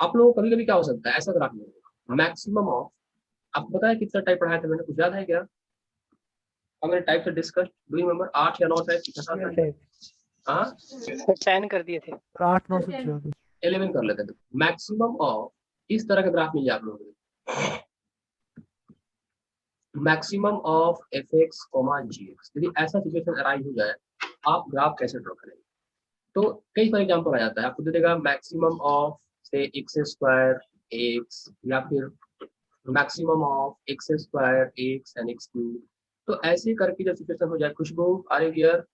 आप लोगों को कभी कभी क्या हो सकता है, ऐसा ग्राफ मिलेगा मैक्सिमम ऑफ, आपको पता है कितना टाइप पढ़ाया था मैंने, कुछ याद है क्या? और मैंने टाइप से डिस्कस, डू यू रिमेंबर 8 या 9 टाइप? हाँ 10 कर दिए थे, 8 9 से 11 कर लेते थे। मैक्सिमम ऑफ इस तरह का ग्राफ मिल जाए आप लोगों को, maximum of F x comma ji X, यदि ऐसा सिचुएशन अराइज हो जाए, आप ग्राफ कैसे ड्रॉ करेंगे? तो कई सारे एग्जाम्पल आ जाता है, आपको दे देगा मैक्सिमम ऑफ से एक्स स्क्वायर एक्स, या फिर maximum of x square x and x cube. तो ऐसे करके जब सिचुएशन हो जाए, Khushboo are you here?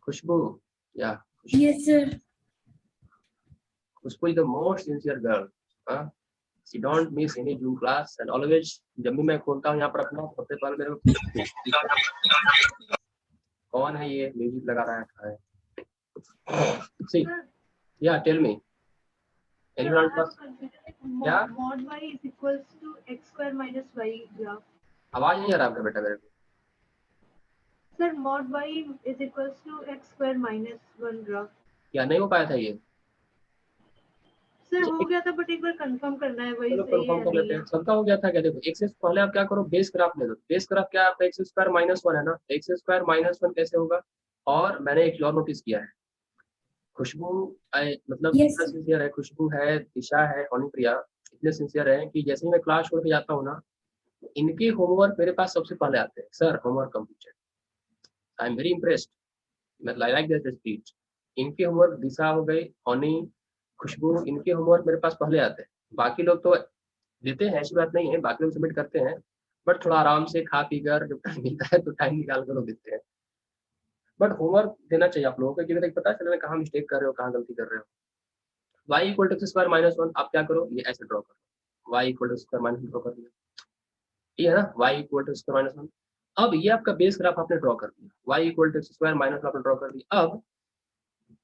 Khushboo या yes sir. Khushboo is the most sincere girl, she don't miss any Zoom class and always, जब भी मैं खोलता हूँ यहाँ पर अपना, सबसे पहले मेरे को कौन है ये म्यूजिक लगा रहा है? See, yeah, tell me. Anyone else? Yeah? mod y is equals to x square minus y graph. आवाज नहीं आ रहा आपका बेटा मेरे को। Sir, mod y is equals to x square minus 1 graph. क्या नहीं हो पाया था ये? सर हो गया था, बट एक बार कंफर्म करना है वही चलो सही कंफर्म है कर नहीं लेते है। हैं। सबका हो गया था क्या? देखो एक्स पहले आप क्या करो, बेस ग्राफ ले लो। बेस ग्राफ क्या है आपका? एक्स स्क्वायर माइनस वन है ना, एक्स स्क्वायर माइनस वन कैसे होगा? और मैंने एक और नोटिस किया है, खुशबू मतलब Yes. इतना सिंसियर है, खुशबू है, दिशा है, अनुप्रिया इतने सिंसियर है कि जैसे ही मैं क्लास छोड़ के जाता हूँ ना, इनके होमवर्क मेरे पास सबसे पहले आते हैं, sir homework completed, I am very impressed, मतलब आई लाइक दैट स्पीच। इनके होमवर्क, दिशा हो गई, हनी, खुशबू, इनके होमवर्क मेरे पास पहले आते हैं। बाकी लोग तो देते हैं, ऐसी बात नहीं है, बाकी लोग सबमिट करते हैं, बट थोड़ा आराम से खा पी कर जब टाइम मिलता है तो टाइम निकाल कर लोग देते हैं। बट होमवर्क देना चाहिए आप लोगों को, क्योंकि पता चले कहाँ मिस्टेक कर रहे हो, कहाँ गलती कर रहे हो। Y equal to square minus one, आप क्या करो, ये ऐसे ड्रॉ करो, Y equal to square minus draw कर दिया, ये है ना, Y equal to square minus one. अब ये आपका बेस ग्राफ आपने ड्रॉ कर दिया, Y equal to square minus आपने ड्रॉ कर दिया। अब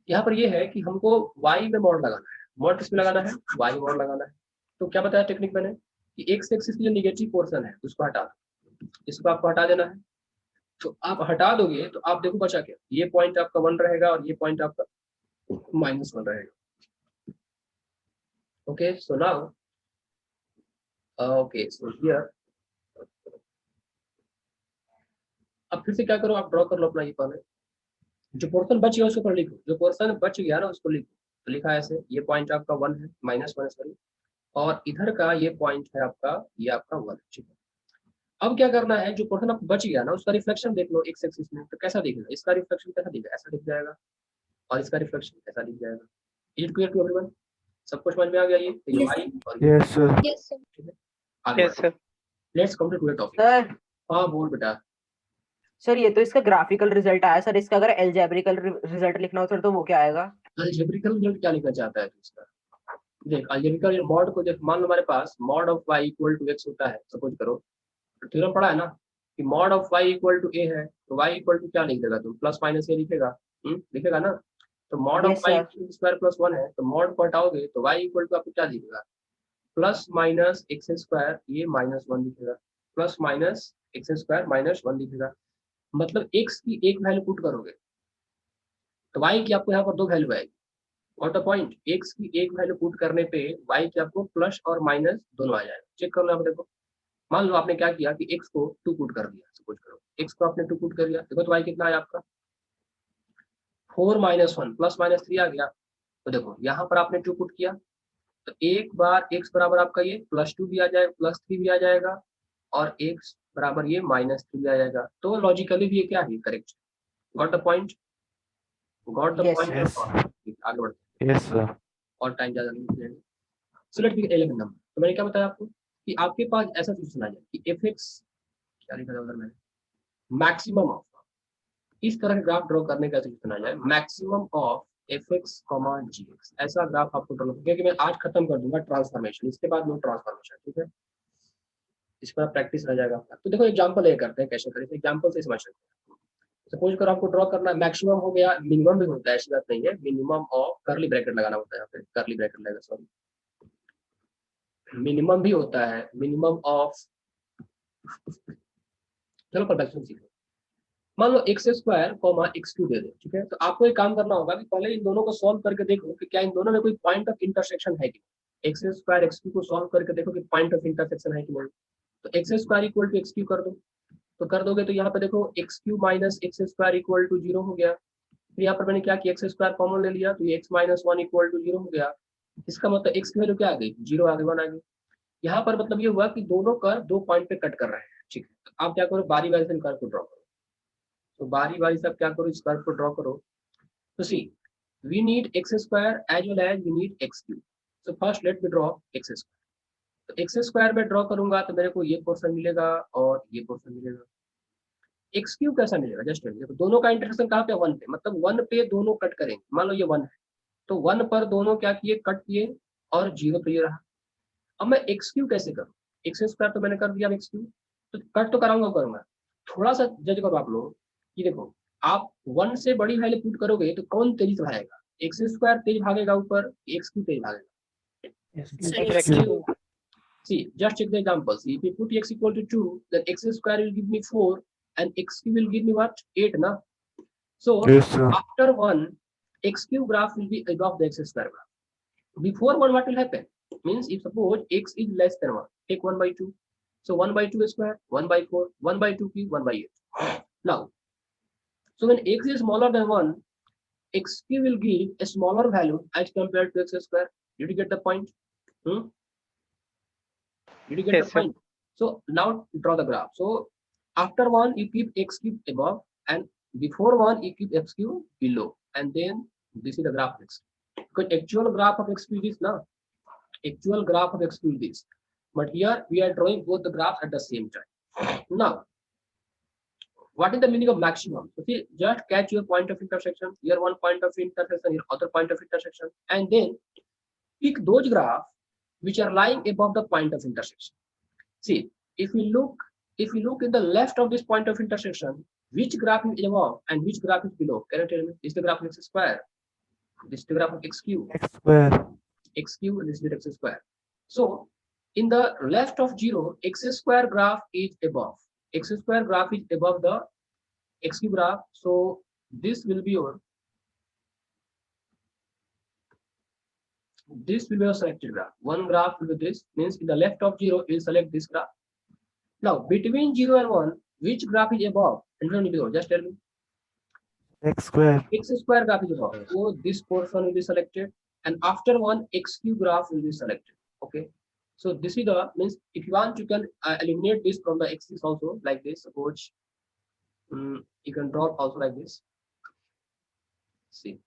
यहाँ पर ये है कि हमको y में मॉड लगाना है। मॉड किस में लगाना है? y मॉड लगाना है। तो क्या बताया टेक्निक मैंने कि x एक्सिस की जो निगेटिव पोर्शन है उसको हटा दो, इसको आपको हटा देना है। तो आप हटा दोगे तो आप देखो बचा क्या, ये पॉइंट आपका 1 रहेगा और ये पॉइंट आपका -1 रहेगा। Okay so now okay so here, अब फिर से क्या करो, आप ड्रॉ कर लो अपना ये पहले, जो पोर्शन बच गया उसके ऊपर लिखो, जो पोर्शन बच गया ना उसको लिखो। तो लिखा है ऐसे, ये पॉइंट आपका 1 है, -1 सॉरी, और इधर का ये पॉइंट है आपका, ये आपका 1, ठीक है। अब क्या करना है, जो पोर्शन आपको बच गया ना उसका रिफ्लेक्शन देख लो एक्स एक्सिस में, तो कैसा दिखेगा? इसका रिफ्लेक्शन कैसा दिखेगा? ऐसा दिख जाएगा, और इसका रिफ्लेक्शन ऐसा दिख जाएगा। Is it clear to everyone? सब कुछ समझ में आ गया? ये Yes. वाई और ये यस सर। Yes, sir. ठीक है, आगे yes sir. Let's come to the topic. Sir हाँ बोल बेटा। सर ये तो इसका ग्राफिकल रिजल्ट आया सर, इसका अगर एल्जेब्रिकल रिजल्ट लिखना हो सर तो वो क्या आएगा? अलजेब्रिकल रिजल्ट क्या लिखना चाहता है तू इसका? देख अलजेब्रिकल मॉड को, देख मान लो हमारे पास mod of y equal to x होता है, सपोज करो, तो थ्योरम पढ़ा है ना कि mod of y equal to a है, तो y इक्वल टू क्या लिख देगा तुम? प्लस माइनस a लिखेगा, लिखेगा ना। तो mod of Yes, y sir. Square plus 1 है, तो मॉड को हटाओगे तो y इक्वल टू आपको क्या दिखेगा? प्लस माइनस एक्स स्क्वायर, ये -1 दिखेगा, प्लस माइनस एक्स स्क्वायर -1 दिखेगा। मतलब x की एक वैल्यू पुट करोगे तो y की आपको यहाँ पर दो वैल्यू आएगी। व्हाट द पॉइंट, x की एक वैल्यू पुट करने पे y की आपको प्लस और माइनस दोनों आ जाएगा। चेक कर लो आप, देखो मान लो आपने क्या किया कि x को 2 पुट कर दिया, सपोज करो x को आपने 2 पुट कर दिया, देखो तो y कितना आया आपका 4 -1 प्लस -3 आ गया। तो देखो यहाँ पर आपने 2 पुट किया, तो एक बार x बराबर आपका ये +2 भी आ जाएगा, +3 भी आ जाएगा, और x बराबर ये -3 भी आ जाएगा। तो लॉजिकली भी ये क्या है, correct. Got the point, got the Yes, point. yes. आगे बढ़ते हैं, यस सर। और टाइम ज्यादा नहीं लेंगे। So let's pick 11 number. तो मैंने क्या बताया आपको कि आपके पास ऐसा सिचुएशन आ जाए कि एफ एक्स, क्या लिखा था उधर मैंने, मैक्सिमम ऑफ, इस तरह का ग्राफ ड्रॉ करने का सिचुएशन आ जाए, maximum of F x comma ji x, ऐसा ग्राफ आपको ड्रॉ, क्योंकि मैं आज खत्म कर दूंगा ट्रांसफॉर्मेशन, इसके बाद नो ट्रांसफॉर्मेशन, ठीक है, इस पर प्रैक्टिस रह जाएगा आपका। तो देखो एग्जाम्पल ये करते हैं कैसे करें, एग्जाम्पल से समझ सकते हैं। सपोज करो आपको ड्रॉ करना है, मैक्सिमम हो गया, मिनिमम भी होता है, ऐसी बात नहीं है, मिनिमम ऑफ करली ब्रैकेट लगाना होता है, यहाँ पे करली ब्रैकेट लगेगा, सॉरी, मिनिमम भी होता है, मिनिमम ऑफ, चलो परफेक्शन सीखो, मान लो x square comma x cube दे दो, ठीक है। तो आपको एक काम करना होगा कि पहले इन दोनों को सॉल्व करके देखो कि क्या इन दोनों में कोई पॉइंट ऑफ इंटरसेक्शन है कि नहीं। एक्स स्क्वायर एक्स क्यू को सॉल्व करके देखो कि पॉइंट ऑफ इंटरसेक्शन है कि नहीं। तो x square equal to x cube कर दो, तो कर दोगे तो यहाँ पे देखो x cube minus x square equal to 0 हो गया। फिर यहाँ पर मैंने क्या किया, एक्स स्क्वायर कॉमन ले लिया, तो ये एक्स माइनस 1 इक्वल टू 0 हो गया। इसका मतलब एक्स की वैल्यू क्या आ गई, 0 आ गई, 1 आ गई। यहाँ पर मतलब ये हुआ कि दोनों कर दो पॉइंट पे कट कर रहे हैं, ठीक है। तो आप क्या करो, बारी बारी से कर्व को ड्रॉ करो। तो बारी बारी से आप क्या करो, इस कर्व को ड्रॉ करो। तो see we need x square as well as we need x cube. So first let me draw x square. तो एक्स स्क्वायर में ड्रॉ करूंगा तो मेरे को ये पोर्शन मिलेगा और ये पोर्शन मिलेगा। एक्स क्यू कैसा मिलेगा, जस्ट देखो दोनों का इंटरसेक्शन कहाँ पे, 1 पे, मतलब 1 पे दोनों कट करेंगे। मान लो ये 1 है, तो 1 पर दोनों क्या किए, कट किए, और 0 पे ये रहा। अब मैं एक्स क्यू कैसे करूँ, एक्स स्क्वायर तो मैंने कर दिया, एक्स क्यू तो कट तो कराऊंगा करूंगा। थोड़ा सा जज करो आप लोग कि देखो, आप 1 से बड़ी वैल्यू पुट करोगे तो कौन तेजी से भागेगा, एक्स स्क्वायर तेज भागेगा ऊपर, एक्स क्यू तेज भागेगा। See, just check the examples. If you put x equal to 2, then x square will give me 4 and x cube will give me what? 8, na? So, Yes, sir. after 1, x cube graph will be above the x square graph. Before 1, what will happen? Means if suppose x is less than 1, take 1 by 2. So 1 by 2 square, 1 by 4, 1 by 2 cube, 1 by 8. Now, so when x is smaller than 1, x cube will give a smaller value as compared to x square. Did you get the point? Did you get Yes, the sir. point? So now draw the graph. So after 1, you keep x cube above, and before 1, you keep x cube below, and then this is the graph of x. Because actual graph of x cube is now, actual graph of x cube is, but here we are drawing both the graphs at the same time. Now, what is the meaning of maximum? So see, just catch your point of intersection. Here one point of intersection, here other point of intersection, and then pick those graphs which are lying above the point of intersection. See, if we look in the left of this point of intersection, which graph is above and which graph is below? Can you tell me? This is the graph of x square. This is the graph of x cube. X square. X cube and this is x square. So in the left of 0, x square graph is above. X square graph is above the x cube graph. So this will be your selected graph. One graph will be this, means in the left of 0, you will select this graph. Now between 0 and 1, which graph is above and which one is below? Just tell me. X square. X square graph is above. So this portion will be selected, and after 1, x cube graph will be selected. Okay. So this is the, means if you want, you can eliminate this from the x-axis also, like this. Suppose you can draw also like this. See.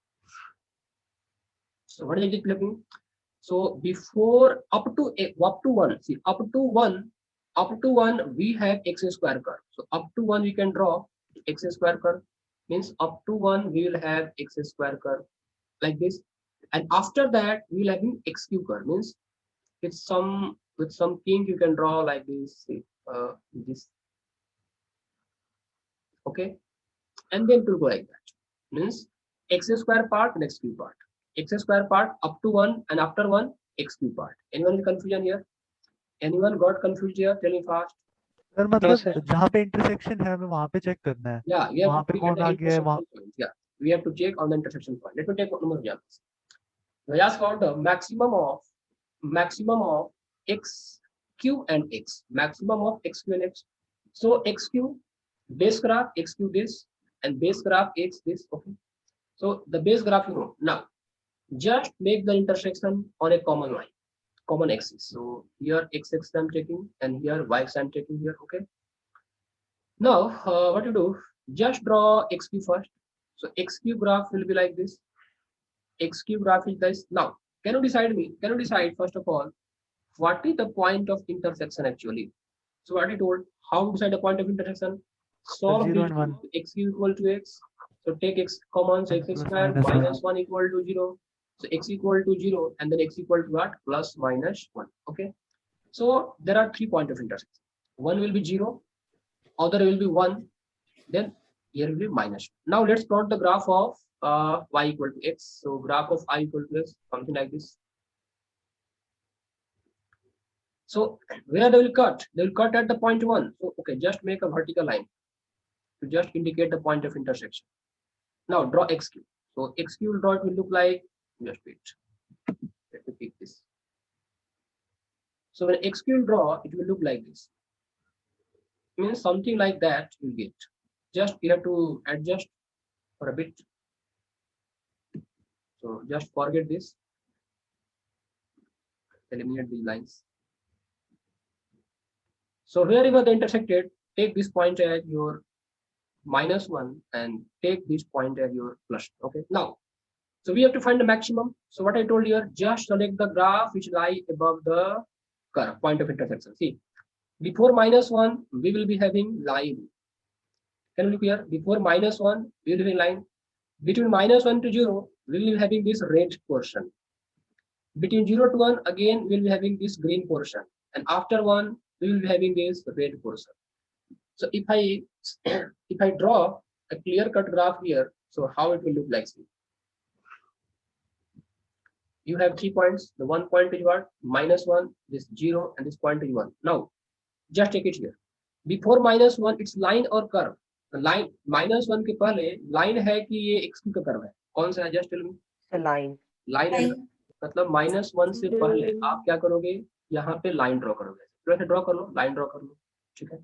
So what is it looking? So before up to 1, see, up to 1 we have x square curve. So up to 1 we can draw x square curve, means up to 1 we will have x square curve like this, and after that we will have x cube curve, means with some kink you can draw like this, this, okay, and then to go like that, means x square part and x cube part, x square part up to 1 and after 1 x cube part. Anyone in confusion here? Anyone got confused here? Tell me fast. Sir मतलब जहाँ पे intersection है हमें वहाँ पे check करना है. Yeah, we have वहाँ to पे check कौन at आ the गया है वहाँ. intersection point. Yeah, we have to check on the intersection point. Let me take one more example. We ask about the maximum of x cube and x, maximum of x cube and x. So x cube base graph, x cube this, and base graph x this. Okay. So the base graph you know. Now just make the intersection on a common line, common axis. So here x axis I'm taking, and here y axis I'm taking here. Okay. Now what you do? Just draw x cube first. So x cube graph will be like this. X cube graph is this. Now, can you decide first of all, what is the point of intersection actually? So what I told, how to decide the point of intersection? Solve 0 and 1. x cube equal to x. So take x common, so x Plus square minus minus 1 equal to 0. So x equal to 0 and then x equal to what? Plus minus 1. Okay. So there are 3 points of intersection. One will be 0, other will be 1, then here will be minus. Now let's plot the graph of y equal to x. So graph of I equal to x, something like this. So where they will cut? They will cut at the point 1. So okay, just make a vertical line. to just indicate the point of intersection. Now draw x cube. So x cube draw, it will look like, just wait. Let me pick this. So when x cube draw, it will look like this. Means something like that you get. Just you have to adjust for a bit. So just forget this. Eliminate these lines. So wherever they intersected, take this point as your -1 and take this point as your plus. Okay. Now, so we have to find the maximum. So what I told you, just select the graph which lie above the curve, point of intersection. See, before -1, we will be having line. Can you look here? Before -1, we will be having line. Between -1 to 0, we will be having this red portion. Between 0 to 1, again, we will be having this green portion. And after 1, we will be having this red portion. So if I if I draw a clear-cut graph here, so how it will look like? See, you have 3 points. The one point is what? -1, this 0, and this point is 1. Now, just take it here. Before -1, it's line or curve. The line -1 के पहले line है कि ये x का curve है. कौन सा है? Just tell me. The line. Line है. मतलब -1 से पहले आप क्या करोगे? यहाँ पे line draw करोगे. वैसे draw कर लो, line draw कर लो. ठीक है.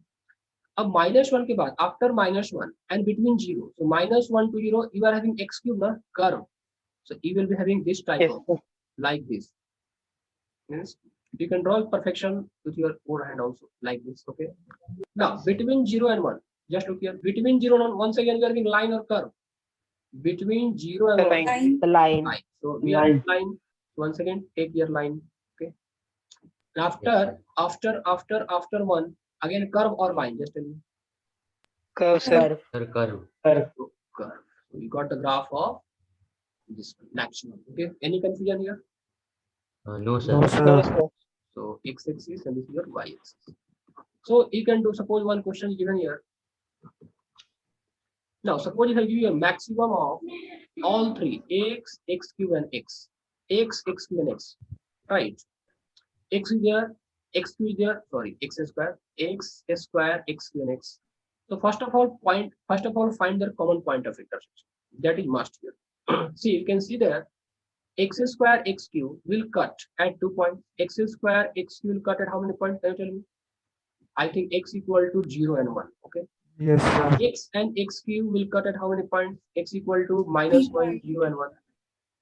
अब -1 के बाद, after -1 and between 0, so -1 to 0, you are having x cube, na, curve. So you will be having this type of, like this. Means you can draw perfection with your own hand also, like this. Okay. Now between 0 and 1, just look here. Between 0 and 1, once again we are having line or curve. Between 0 and 1, The line. so we are in line. Once again, take your line. Okay. After 1, again curve or line. Just tell me. Curve. Curve. So you got the graph of this maximum. Okay. Any confusion here? No, sir. No, sir. So x-axis and this is your y-axis. So you can do, suppose one question given here. Now suppose if I give you a maximum of all three, x, x cube and x, x, x cube and x, right? X is there, x cube is there, sorry, x square, x square, x cube and x. So first of all find the common point of intersection. That is must here. See, you can see there, x square, x cube will cut at 2 points. X square, x cube will cut at how many points? Can you tell me? I think x equal to 0 and 1. Okay. Yes, sir. X and x cube will cut at how many points? X equal to -1, 0 and 1.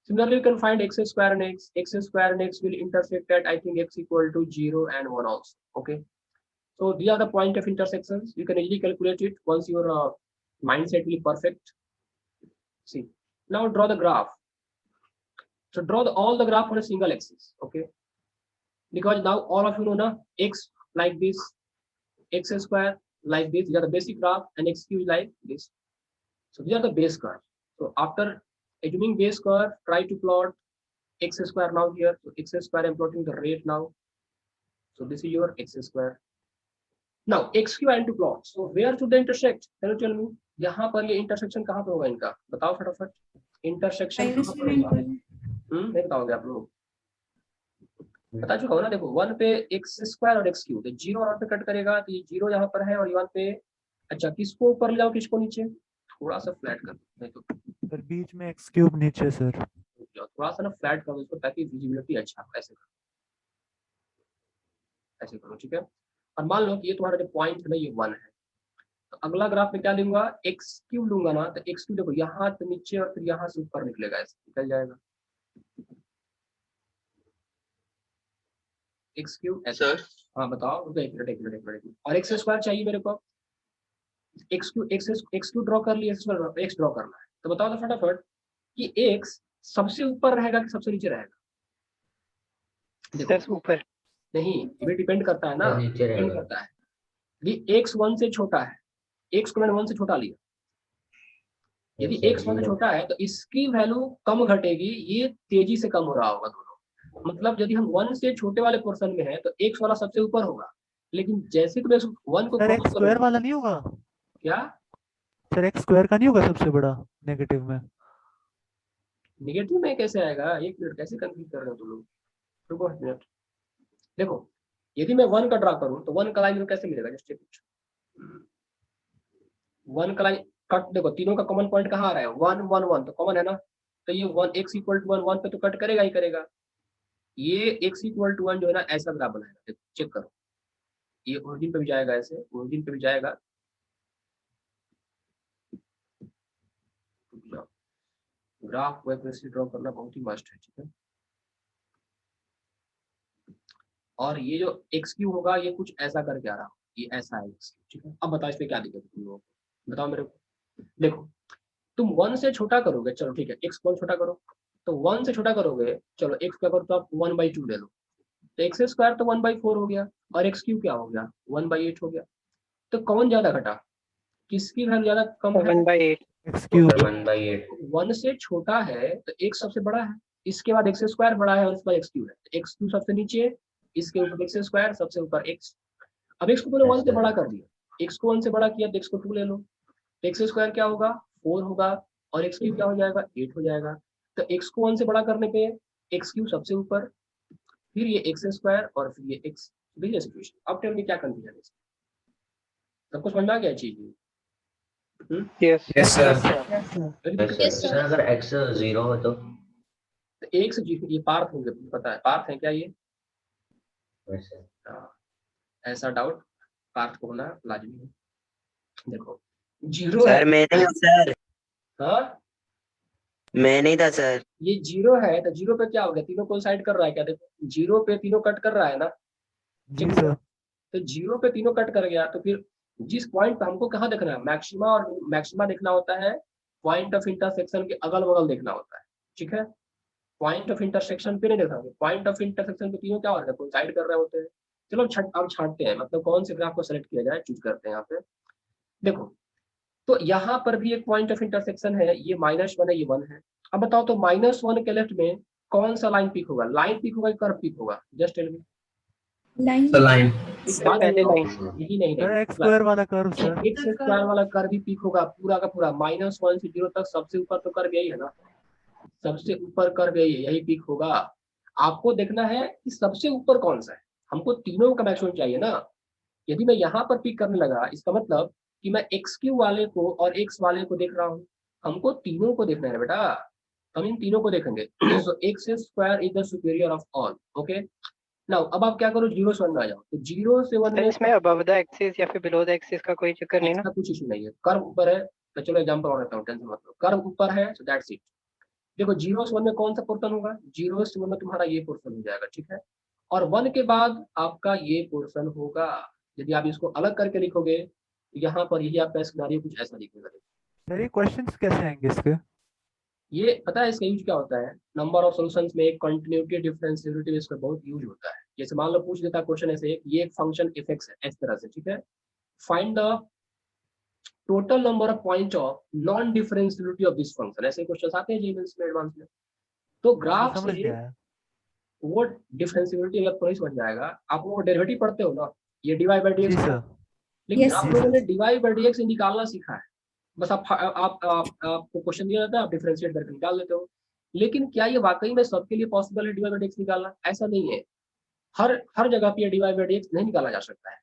Similarly, you can find x square and x. X square and x will intersect at, I think, x equal to 0 and 1 also. Okay. So these are the point of intersections. You can easily calculate it once your mindset will be perfect. See. Now draw the graph. So draw all the graph on a single axis. Okay. Because now all of you know now x like this, x square like this. These are the basic graph, and x cube like this. So these are the base curve. So after assuming base curve, try to plot x square now here. So x square, I'm plotting the rate now. So this is your x square. Now x cube I am to plot. So where should they intersect? Can you tell me? यहाँ पर ये intersection कहाँ पे होगा इनका? बताओ फटाफट. Intersection कहाँ पर होगा? नहीं बताओगे आप लोग? बता चुका हूँ ना. देखो 1 पे x स्क्वायर और x क्यूब, तो 0 और 1 पे कट करेगा, तो ये 0 यहाँ पर है और 1 पे. अच्छा, किसको ऊपर ले जाओ, किसको नीचे? थोड़ा सा फ्लैट कर दो, नहीं तो सर बीच में x क्यूब नीचे सर. थोड़ा सा ना फ्लैट करो इसको, ताकि विजिबिलिटी अच्छा हो. ऐसे करो, ऐसे करो. ठीक है. और मान लो कि ये तुम्हारा जो पॉइंट है ना, ये 1 है. तो अगला ग्राफ में क्या लूंगा? x क्यूब लूंगा ना, तो x क्यूब देखो यहाँ से नीचे और फिर यहाँ से ऊपर निकलेगा, ऐसे निकल जाएगा. x क्यूब ऐसे. हाँ बताओ. एक मिनट. और x स्क्वायर चाहिए मेरे को. x क्यूब ड्रॉ कर लिया, x ड्रॉ करना है. तो बताओ तो फटाफट कि x सबसे ऊपर रहेगा कि सबसे नीचे रहेगा? देखो ऊपर. नहीं, ये डिपेंड करता है ना. डिपेंड करता है. यदि x 1 से छोटा है, x को मैंने 1 से छोटा लिया, यदि x 1 से छोटा है तो इसकी वैल्यू कम घटेगी, ये तेजी से कम हो रहा होगा दोनों. मतलब यदि हम 1 से छोटे वाले पोर्शन में है तो x वाला सबसे ऊपर होगा, लेकिन जैसे तुम 1 को सर x स्क्वायर वाला नहीं होगा क्या? सर x स्क्वायर का नहीं होगा सबसे बड़ा नेगेटिव में? नेगेटिव में कैसे आएगा? एक मिनट, कैसे कंफ्यूज कर रहे हो तुम लोग? रुको एक मिनट. देखो यदि मैं 1 का ड्रा करूं तो 1 का लाइन कैसे मिलेगा? Just check it. 1 का लाइन कट, देखो तीनों का कॉमन पॉइंट कहाँ आ रहा है, 1 1 1 तो कॉमन है ना, तो ये 1 x इक्वल टू 1 1 पे तो कट करेगा ही करेगा। ये x इक्वल टू 1 जो है ना ऐसा ग्राफ बनाएगा, चेक करो, ये ओरिजिन पे भी जाएगा, ऐसे ओरिजिन पे भी जाएगा। ग्राफ को ऐसे ड्रॉ करना बहुत ही मस्ट है, ठीक है। और ये जो एक्स क्यू होगा ये कुछ ऐसा करके आ रहा, ये ऐसा है एक्स, ठीक है। अब बताओ इस पे क्या दिक्कत है तुम लोगों को, बताओ मेरे को। देखो तुम 1 से छोटा करोगे, चलो ठीक है, एक्स को छोटा करो, तो 1 से छोटा करोगे, चलो एक्स क्या करो तो आप 1/2 ले लो, तो एक्स स्क्वायर तो 1/4 हो गया, और एक्स क्यू क्या हो गया 1/8 हो गया। तो कौन ज्यादा घटा, किसकी वैल्यू ज्यादा कम है, 1/8। X cube. 1/8। 1 से छोटा है तो एक्स सबसे बड़ा है, इसके बाद एक्स स्क्वायर बड़ा है और इसके बाद एक्स क्यू है, एक्स क्यू सबसे नीचे, इसके ऊपर एक्स स्क्वायर, सबसे ऊपर एक्स। अब एक्स को मैंने 1 से बड़ा कर दिया, एक्स को 1 से बड़ा किया तो एक्स को 2 ले लो, तो एक्स स्क्वायर क्या होगा 4 होगा, और एक्स क्यू क्या हो जाएगा 8 हो जाएगा। तो एक्स को 1 से बड़ा करने पे एक्स क्यू सबसे ऊपर, फिर ये एक्स स्क्वायर और फिर ये एक्स, देखिए सिचुएशन। अब टेल मी क्या कंफ्यूजन है, सबको समझ में आ गया चीज? यस सर तो सर अगर x 0 हो तो एक से जीरो ये पार्थ होंगे, पता है पार्थ है क्या ये? वैसे हाँ, ऐसा डाउट पार्थ को होना लाजमी है। देखो जीरो है, सर मैं नहीं हूँ सर, हाँ मैं नहीं था सर। ये जीरो है, तो जीरो पे क्या हो गया, तीनों कोइंसाइड कर रहा है क्या, देखो जीरो पे तीनों कट कर रहा है ना, जी सर। तो जीरो पे तीनों कट कर गया, तो फिर जिस पॉइंट पे हमको कहाँ देखना है, मैक्सिमा, और मैक्सिमा देखना होता है पॉइंट ऑफ इंटरसेक्शन के अगल बगल देखना होता है, ठीक है। पॉइंट ऑफ इंटरसेक्शन पे नहीं देखा, पॉइंट ऑफ इंटरसेक्शन पे तीनों क्या हो रहा है, कोइंसाइड कर रहे होते हैं। चलो अब छांटते हैं, मतलब कौन से ग्राफ को सेलेक्ट किया जाए, चूज करते हैं यहाँ पे। देखो तो यहाँ पर भी एक पॉइंट ऑफ इंटरसेक्शन है, ये -1 है, ये 1 है। अब बताओ तो -1 के लेफ्ट में कौन सा लाइन पिक होगा, लाइन पिक होगा, कर्व पिक होगा, जस्ट टेल मी। लाइन पहले लाइन। यही नहीं सर एक्स स्क्वायर वाला कर्व सर। एक्स स्क्वायर वाला कर्व भी पिक होगा, पूरा का पूरा -1 से 0 तक सबसे ऊपर तो कर्व यही है ना, सबसे ऊपर कर्व यही है, यही पिक होगा। आपको देखना है कि सबसे ऊपर कौन सा है, हमको तीनों का मैक्सिमम चाहिए ना। यदि मैं यहाँ पर पिक करने लगा, इसका मतलब कि मैं एक्स क्यू वाले को और एक्स वाले को देख रहा हूँ, हमको तीनों को देखना है बेटा, हम इन तीनों को देखेंगे। So x square is the superior of all, okay. Now अब आप क्या करो, 0 से 1 में आ जाओ, तो 0 से 1 सर में इसमें अबव द एक्सिस या फिर बिलो द एक्सिस का कोई चक्कर नहीं ना? इसका कुछ इशू नहीं है, कर्व ऊपर है, तो चलो एग्जांपल और लेता हूँ, टेंशन मत लो, कर्व ऊपर है, सो दैट्स इट। देखो 0 से 1 में कौन सा पोर्शन होगा, 0 से 1 में तुम्हारा ये पोर्शन हो जाएगा, ठीक है, और 1 के बाद आपका ये पोर्शन होगा। यदि आप इसको अलग करके लिखोगे तो यहाँ पर यही आपका सिनेरियो कुछ ऐसा दिखेगा। सर ये क्वेश्चंस कैसे आएंगे इसके? ये पता है इसका यूज क्या होता है, नंबर ऑफ सॉल्यूशंस में कंटिन्यूटी डिफरेंशिएबिलिटी इसका बहुत यूज होता है। जैसे मान लो पूछ देता क्वेश्चन ऐसे, ये एक फंक्शन f(x) है इस तरह से, ठीक है, find the total number of point of non differentiability of this function, ऐसे क्वेश्चंस आते हैं जीएस में, एडवांस में। तो ग्राफ समझ से गया है। वो डिफरेंशिएबिलिटी अगर थोड़ी समझ जाएगा, आप लोग डेरिवेटिव पढ़ते हो ना, ये dy by जी dx, सर। लेकिन Yes, आप yes, लोगों ने sir. dy by dx निकालना सीखा है, बस आपको क्वेश्चन दिया जाता है, आप डिफरेंशिएट करके निकाल लेते हो। लेकिन क्या ये वाकई में सबके लिए पॉसिबल है dy by dx निकालना? ऐसा नहीं है, हर जगह पे dy by dx नहीं निकाला जा सकता है।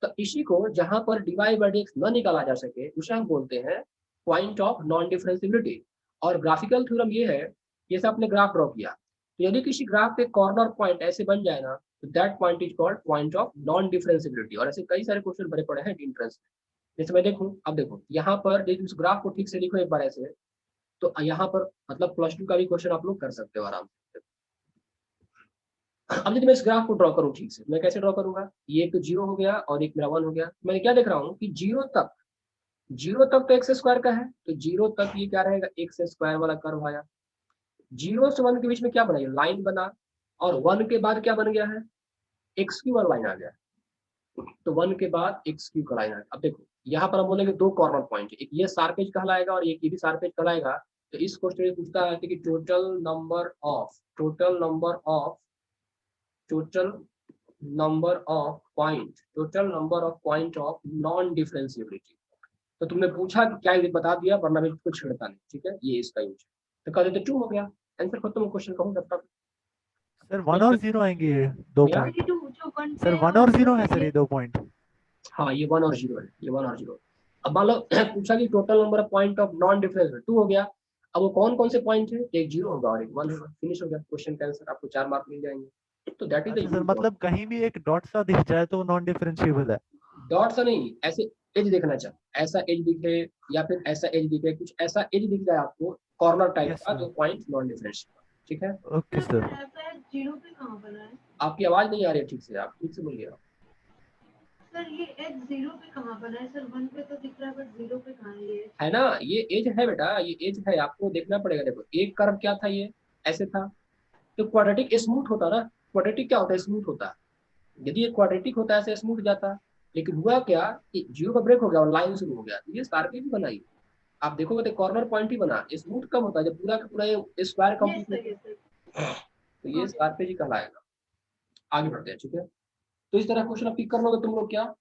तो इसी को जहां पर dy by dx न निकाला जा सके उसे हम बोलते हैं पॉइंट ऑफ नॉन डिफरेंशिएबिलिटी। और ग्राफिकल थ्योरम ये है, जैसे आपने ग्राफ ड्रॉ किया, तो यदि किसी ग्राफ पे कॉर्नर पॉइंट ऐसे बन जाए ना, तो that point is called point of non differentiability. और ऐसे कई सारे क्वेश्चन भरे पड़े हैं एंट्रेंस में। जैसे मैं देखूं, अब देखो यहाँ पर यदि उस ग्राफ को ठीक से लिखो एक बार ऐसे, तो यहाँ पर मतलब +2 का भी क्वेश्चन आप लोग कर सकते हो आराम से। अब यदि मैं इस ग्राफ को ड्रॉ करूं ठीक से, मैं कैसे ड्रॉ करूंगा, ये एक तो 0 हो गया और एक मेरा 1 हो गया। मैं क्या देख रहा हूँ कि 0 तक तो एक्स स्क्वायर का है, तो 0 तक ये क्या रहेगा, एक्स स्क्वायर वाला कर्व आया। 0 से 1 के बीच में क्या बना, लाइन बना, और 1 के बाद क्या बन गया है, एक्स क्यू वाला लाइन आ गया। तो 1 के बाद एक्स क्यू का लाइन आ गया। अब देखो यहाँ पर हम बोलेंगे 2 कॉर्नर पॉइंट, एक ये शार्प एज कहलाएगा और एक ये भी शार्प एज कहलाएगा। तो इस क्वेश्चन में पूछता है कि total number of point of non differentiability. तो तुमने पूछा कि क्या ये बता दिया, वरना मैं इसको छेड़ता नहीं, ठीक है, ये इसका यूज है। तो कह देते 2 हो गया, आंसर खत्म, क्वेश्चन कहूँ जब तक। सर 1 और 0 आएंगे ये 2 क्या? पॉइंट। जो 1 सर 1 और 0 है सर ये 2 पॉइंट। हाँ ये 1 और 0 है, ये 1 और 0। अब मान लो पूछा कि total number of point of non difference 2 हो गया। अब वो कौन कौन से पॉइंट है, एक 0 होगा और एक 1 होगा, फिनिश हो गया क्वेश्चन का आंसर, आपको 4 मार्क मिल जाएंगे। तो दैट इज अच्छा सर, द मतलब कहीं भी एक डॉट सा दिख जाए तो नॉन डिफरेंशिएबल है? डॉट सा नहीं, ऐसे एज देखना चाहिए, ऐसा एज दिखे या फिर ऐसा एज दिखे, कुछ ऐसा एज दिख जाए आपको कॉर्नर टाइप यस का, सर। जो पॉइंट नॉन डिफरेंशिएबल। ठीक है, ओके सर सर। ऐसा जीरो पे कहाँ बना है? आपकी आवाज नहीं आ रही है ठीक से, आप ठीक से बोलिए। सर ये एच जीरो पे कहाँ बना है? सर 1 पे तो दिख रहा है बट जीरो पे कहाँ है ये? है ना, ये एज है बेटा, ये एज है, आपको देखना पड़ेगा। देखो एक कर्व क्या था, ये ऐसे था, तो क्वाड्रेटिक स्मूथ होता ना, क्वाड्रेटिक क्या होता है, स्मूथ होता है। यदि ये क्वाड्रेटिक होता है ऐसे स्मूथ जाता, लेकिन हुआ क्या कि जीरो का ब्रेक हो गया और लाइन शुरू हो गया, तो ये स्कॉर्पियो भी बनाई। आप देखोगे तो कॉर्नर पॉइंट ही बना, स्मूथ कब होता है जब पूरा का पूरा ये स्क्वायर यस कंप्लीट सर, होता यस है, सर। तो ये स्कॉर्पियो जी कहलाएगा। आगे बढ़ते हैं, ठीक है। तो इस तरह क्वेश्चन आप पिक कर लोगे तुम लोग, क्या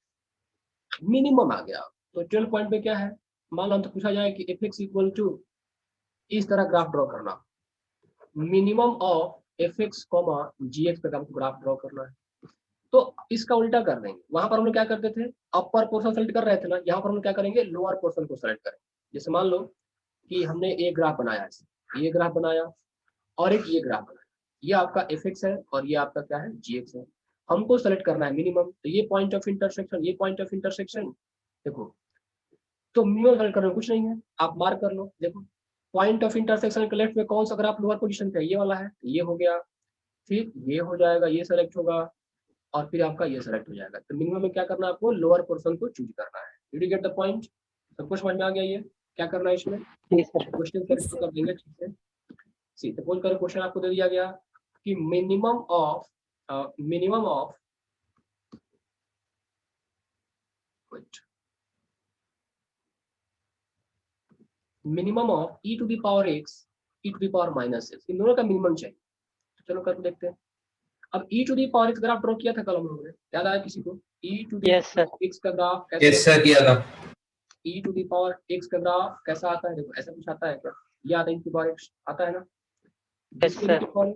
मिनिमम आ गया। तो 12 पॉइंट में क्या है, मान लो हमसे पूछा जाए कि एफ एक्स इक्वल टू, इस तरह ग्राफ ड्रॉ करना, minimum of F x comma ji x पे हमको ग्राफ ड्रॉ करना है। तो इसका उल्टा कर देंगे, वहां पर हम लोग क्या करते थे, अपर पोर्शन सेलेक्ट कर रहे थे ना, यहाँ पर हम लोग क्या करेंगे, लोअर पोर्शन को सेलेक्ट करेंगे। जैसे मान लो कि हमने एक ग्राफ बनाया, ये ग्राफ बनाया और एक ये ग्राफ बनाया, ये आपका एफ एक्स है और ये आपका क्या है, जी एक्स है। हमको सेलेक्ट करना है मिनिमम, तो ये पॉइंट ऑफ इंटरसेक्शन, ये पॉइंट ऑफ इंटरसेक्शन, देखो तो मिनिमम सेलेक्ट करना कुछ नहीं है, आप मार्क कर लो। देखो पॉइंट ऑफ इंटरसेक्शन के लेफ्ट में कौन सा ग्राफ लोअर पोजीशन पे है, ये वाला है, ये हो गया, फिर ये हो जाएगा, ये सेलेक्ट होगा और फिर आपका ये सेलेक्ट हो जाएगा। तो मिनिमम में क्या करना है, आपको लोअर पोर्शन को चूज करना है। Did you get the point? सबको समझ में आ गया ये क्या करना है इसमें? जी सर। क्वेश्चन सेलेक्ट कर देंगे ठीक से। सी सपोज करो क्वेश्चन आपको दे दिया गया कि minimum of minimum of e to the power x, e to the power minus x, इन दोनों का मिनिमम चाहिए। तो चलो करके देखते हैं। अब e to the power x graph draw किया था कल हम लोगों ने, याद आया किसी को? e to the yes sir. x का ग्राफ कैसे? यस सर किया था। e to the power x का ग्राफ कैसा आता है, देखो ऐसा कुछ आता है क्या, ये आता है e to the power x आता है ना, यस सर।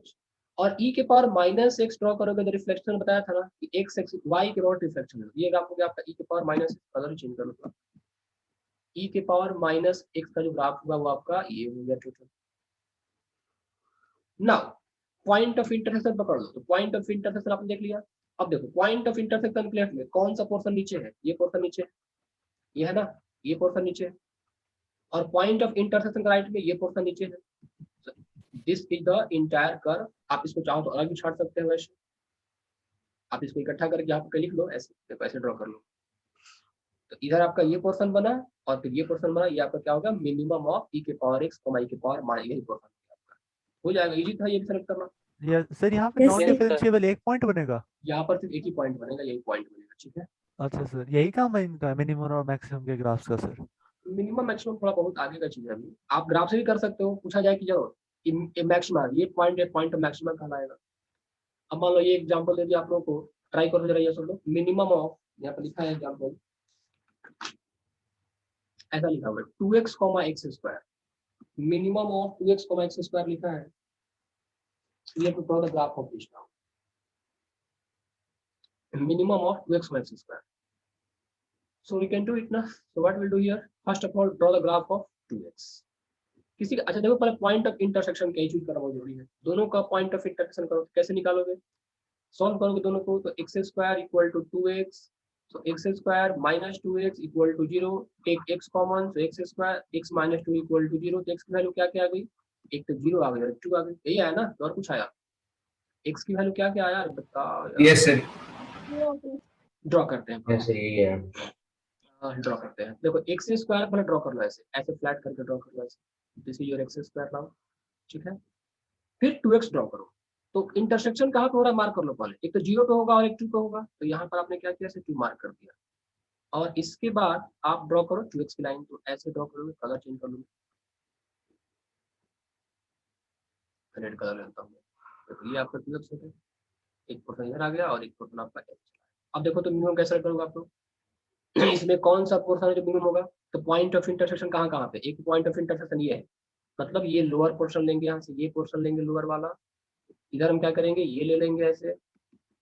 और e के पावर माइनस x ड्रॉ करोगे तो रिफ्लेक्शन बताया था ना कि x y के पावर रिफ्लेक्शन है, ये ग्राफ हो गया आपका e के पावर माइनस, कलर चेंज कर लो, e के पावर माइनस x का जो ग्राफ होगा वो आपका ये हो गया total. Now point of intersection पकड़ लो, तो पॉइंट ऑफ इंटरसेक्शन आपने देख लिया। अब देखो पॉइंट ऑफ इंटरसेक्शन प्लेट में कौन सा पोर्शन नीचे है, ये पोर्शन नीचे है, ये है ना, ये पोर्शन नीचे है, और पॉइंट ऑफ इंटरसेक्शन राइट में ये पोर्शन नीचे है। This is the entire curve. आप इसको चाहो तो अलग भी छाट सकते हैं, वैसे आप इसको इकट्ठा करके यहाँ पे लिख लो, ऐसे ऐसे ड्रॉ कर लो। तो इधर आपका ये पोर्शन बना और फिर ये पोर्शन बना, ये आपका क्या होगा, मिनिमम ऑफ e के पावर x, e के पावर माइनस, यही पोर्शन आपका हो जाएगा। इजी था ये भी सेलेक्ट करना। सर यहाँ पे Yes, नॉन sir. डिफरेंशिएबल एक पॉइंट बनेगा? यहाँ पर सिर्फ एक ही पॉइंट बनेगा, यही पॉइंट बनेगा, ठीक है। अच्छा सर, यही काम है इनका मिनिमम और मैक्सिमम के ग्राफ्स का सर? मिनिमम मैक्सिमम थोड़ा बहुत आगे का चीज है, अभी आप ग्राफ से भी कर सकते हो। पूछा जाए कि जो मैक्सिमम ये पॉइंट ऑफ मैक्सिमम कहलाएगा। अब मान लो ये एग्जांपल दे दिया आप लोगों को, ट्राई करो जरा ये सुन लो। मिनिमम ऑफ, यहाँ पर लिखा है एग्जांपल, ऐसा लिखा हुआ है 2x, x square, minimum of 2x, x square लिखा है। ये to draw the graph of this now, minimum of 2x, x square. So we can do it ना। So what we'll do here, first of all draw the graph of 2x। किसी का अच्छा देखो, पहले point of intersection का choose करना बहुत जरूरी है। दोनों का पॉइंट ऑफ इंटरसेक्शन करो, कैसे निकालोगे, सॉल्व करोगे दोनों को, तो x square equal to 2x, so x square minus 2x equal to 0, take x common, so x square x minus 2 equal to 0, तो x की वैल्यू क्या क्या आ गई, एक तो 0 आ गई और 2 आ गई, यही आया ना, और कुछ आया? x की वैल्यू क्या क्या आया बताओ। Yes sir. ड्रॉ करते हैं, यस सर यही है। ड्रॉ करते हैं। देखो एक्स स्क्वायर पहले ड्रॉ कर लो, ऐसे ऐसे फ्लैट करके ड्रॉ कर लो, ऐसे this is your x square now, ठीक है। फिर 2x ड्रॉ करो, तो इंटरसेक्शन कहाँ पे हो रहा है मार्क कर लो पहले, एक तो 0 पे होगा और एक 2 पे होगा, तो यहाँ पर आपने क्या किया, 2 मार्क कर दिया। और इसके बाद आप ड्रॉ करो 2x की लाइन, तो ऐसे ड्रॉ करोगे, कलर चेंज कर लो, रेड कलर लेता हूँ। तो ये आपका 2x है, एक पोर्शन इधर आ गया और एक पोर्शन आपका x। अब देखो तो मिनिमम कैसे करोगे आप लोग, इसमें कौन सा पोर्शन है जो मिनिमम होगा, तो पॉइंट ऑफ इंटरसेक्शन कहाँ कहाँ पे, एक पॉइंट ऑफ इंटरसेक्शन ये है, मतलब ये लोअर पोर्शन लेंगे, यहाँ से ये पोर्शन लेंगे लोअर वाला, इधर हम क्या करेंगे, ये ले लेंगे ऐसे,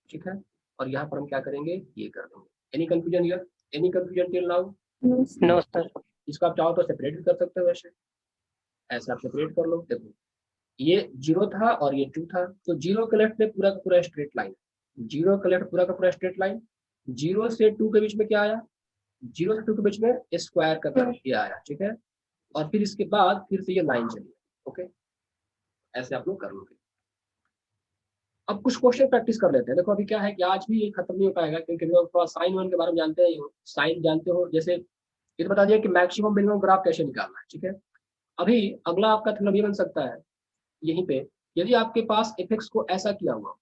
ठीक है, और यहाँ पर हम क्या करेंगे, ये कर देंगे। Any confusion here, any confusion till now? No sir. इसको आप चाहो तो सेपरेट भी कर सकते हो, वैसे ऐसे आप सेपरेट कर लो। देखो ये 0 था और ये 2 था, तो 0 के लेफ्ट में पूरा का पूरा स्ट्रेट लाइन, 0 के लेफ्ट पूरा का पूरा स्ट्रेट लाइन, 0 से 2 के बीच में क्या आया, 0 से 2 के बीच में स्क्वायर का तरफ ये आया, ठीक है। और फिर इसके बाद फिर से ये लाइन चली, ओके, ऐसे आप लोग कर लोगे। अब कुछ क्वेश्चन प्रैक्टिस कर लेते हैं। देखो अभी क्या है कि आज भी ये खत्म नहीं हो पाएगा, क्योंकि अभी थोड़ा साइन वन के बारे में जानते ही हो, साइन जानते हो, जैसे ये तो बता दिया कि मैक्सिमम मिनिमम ग्राफ कैसे निकालना है, ठीक है। अभी अगला आपका थ्योरम ये बन सकता है यहीं पे, यदि आपके पास एफ को ऐसा किया हुआ,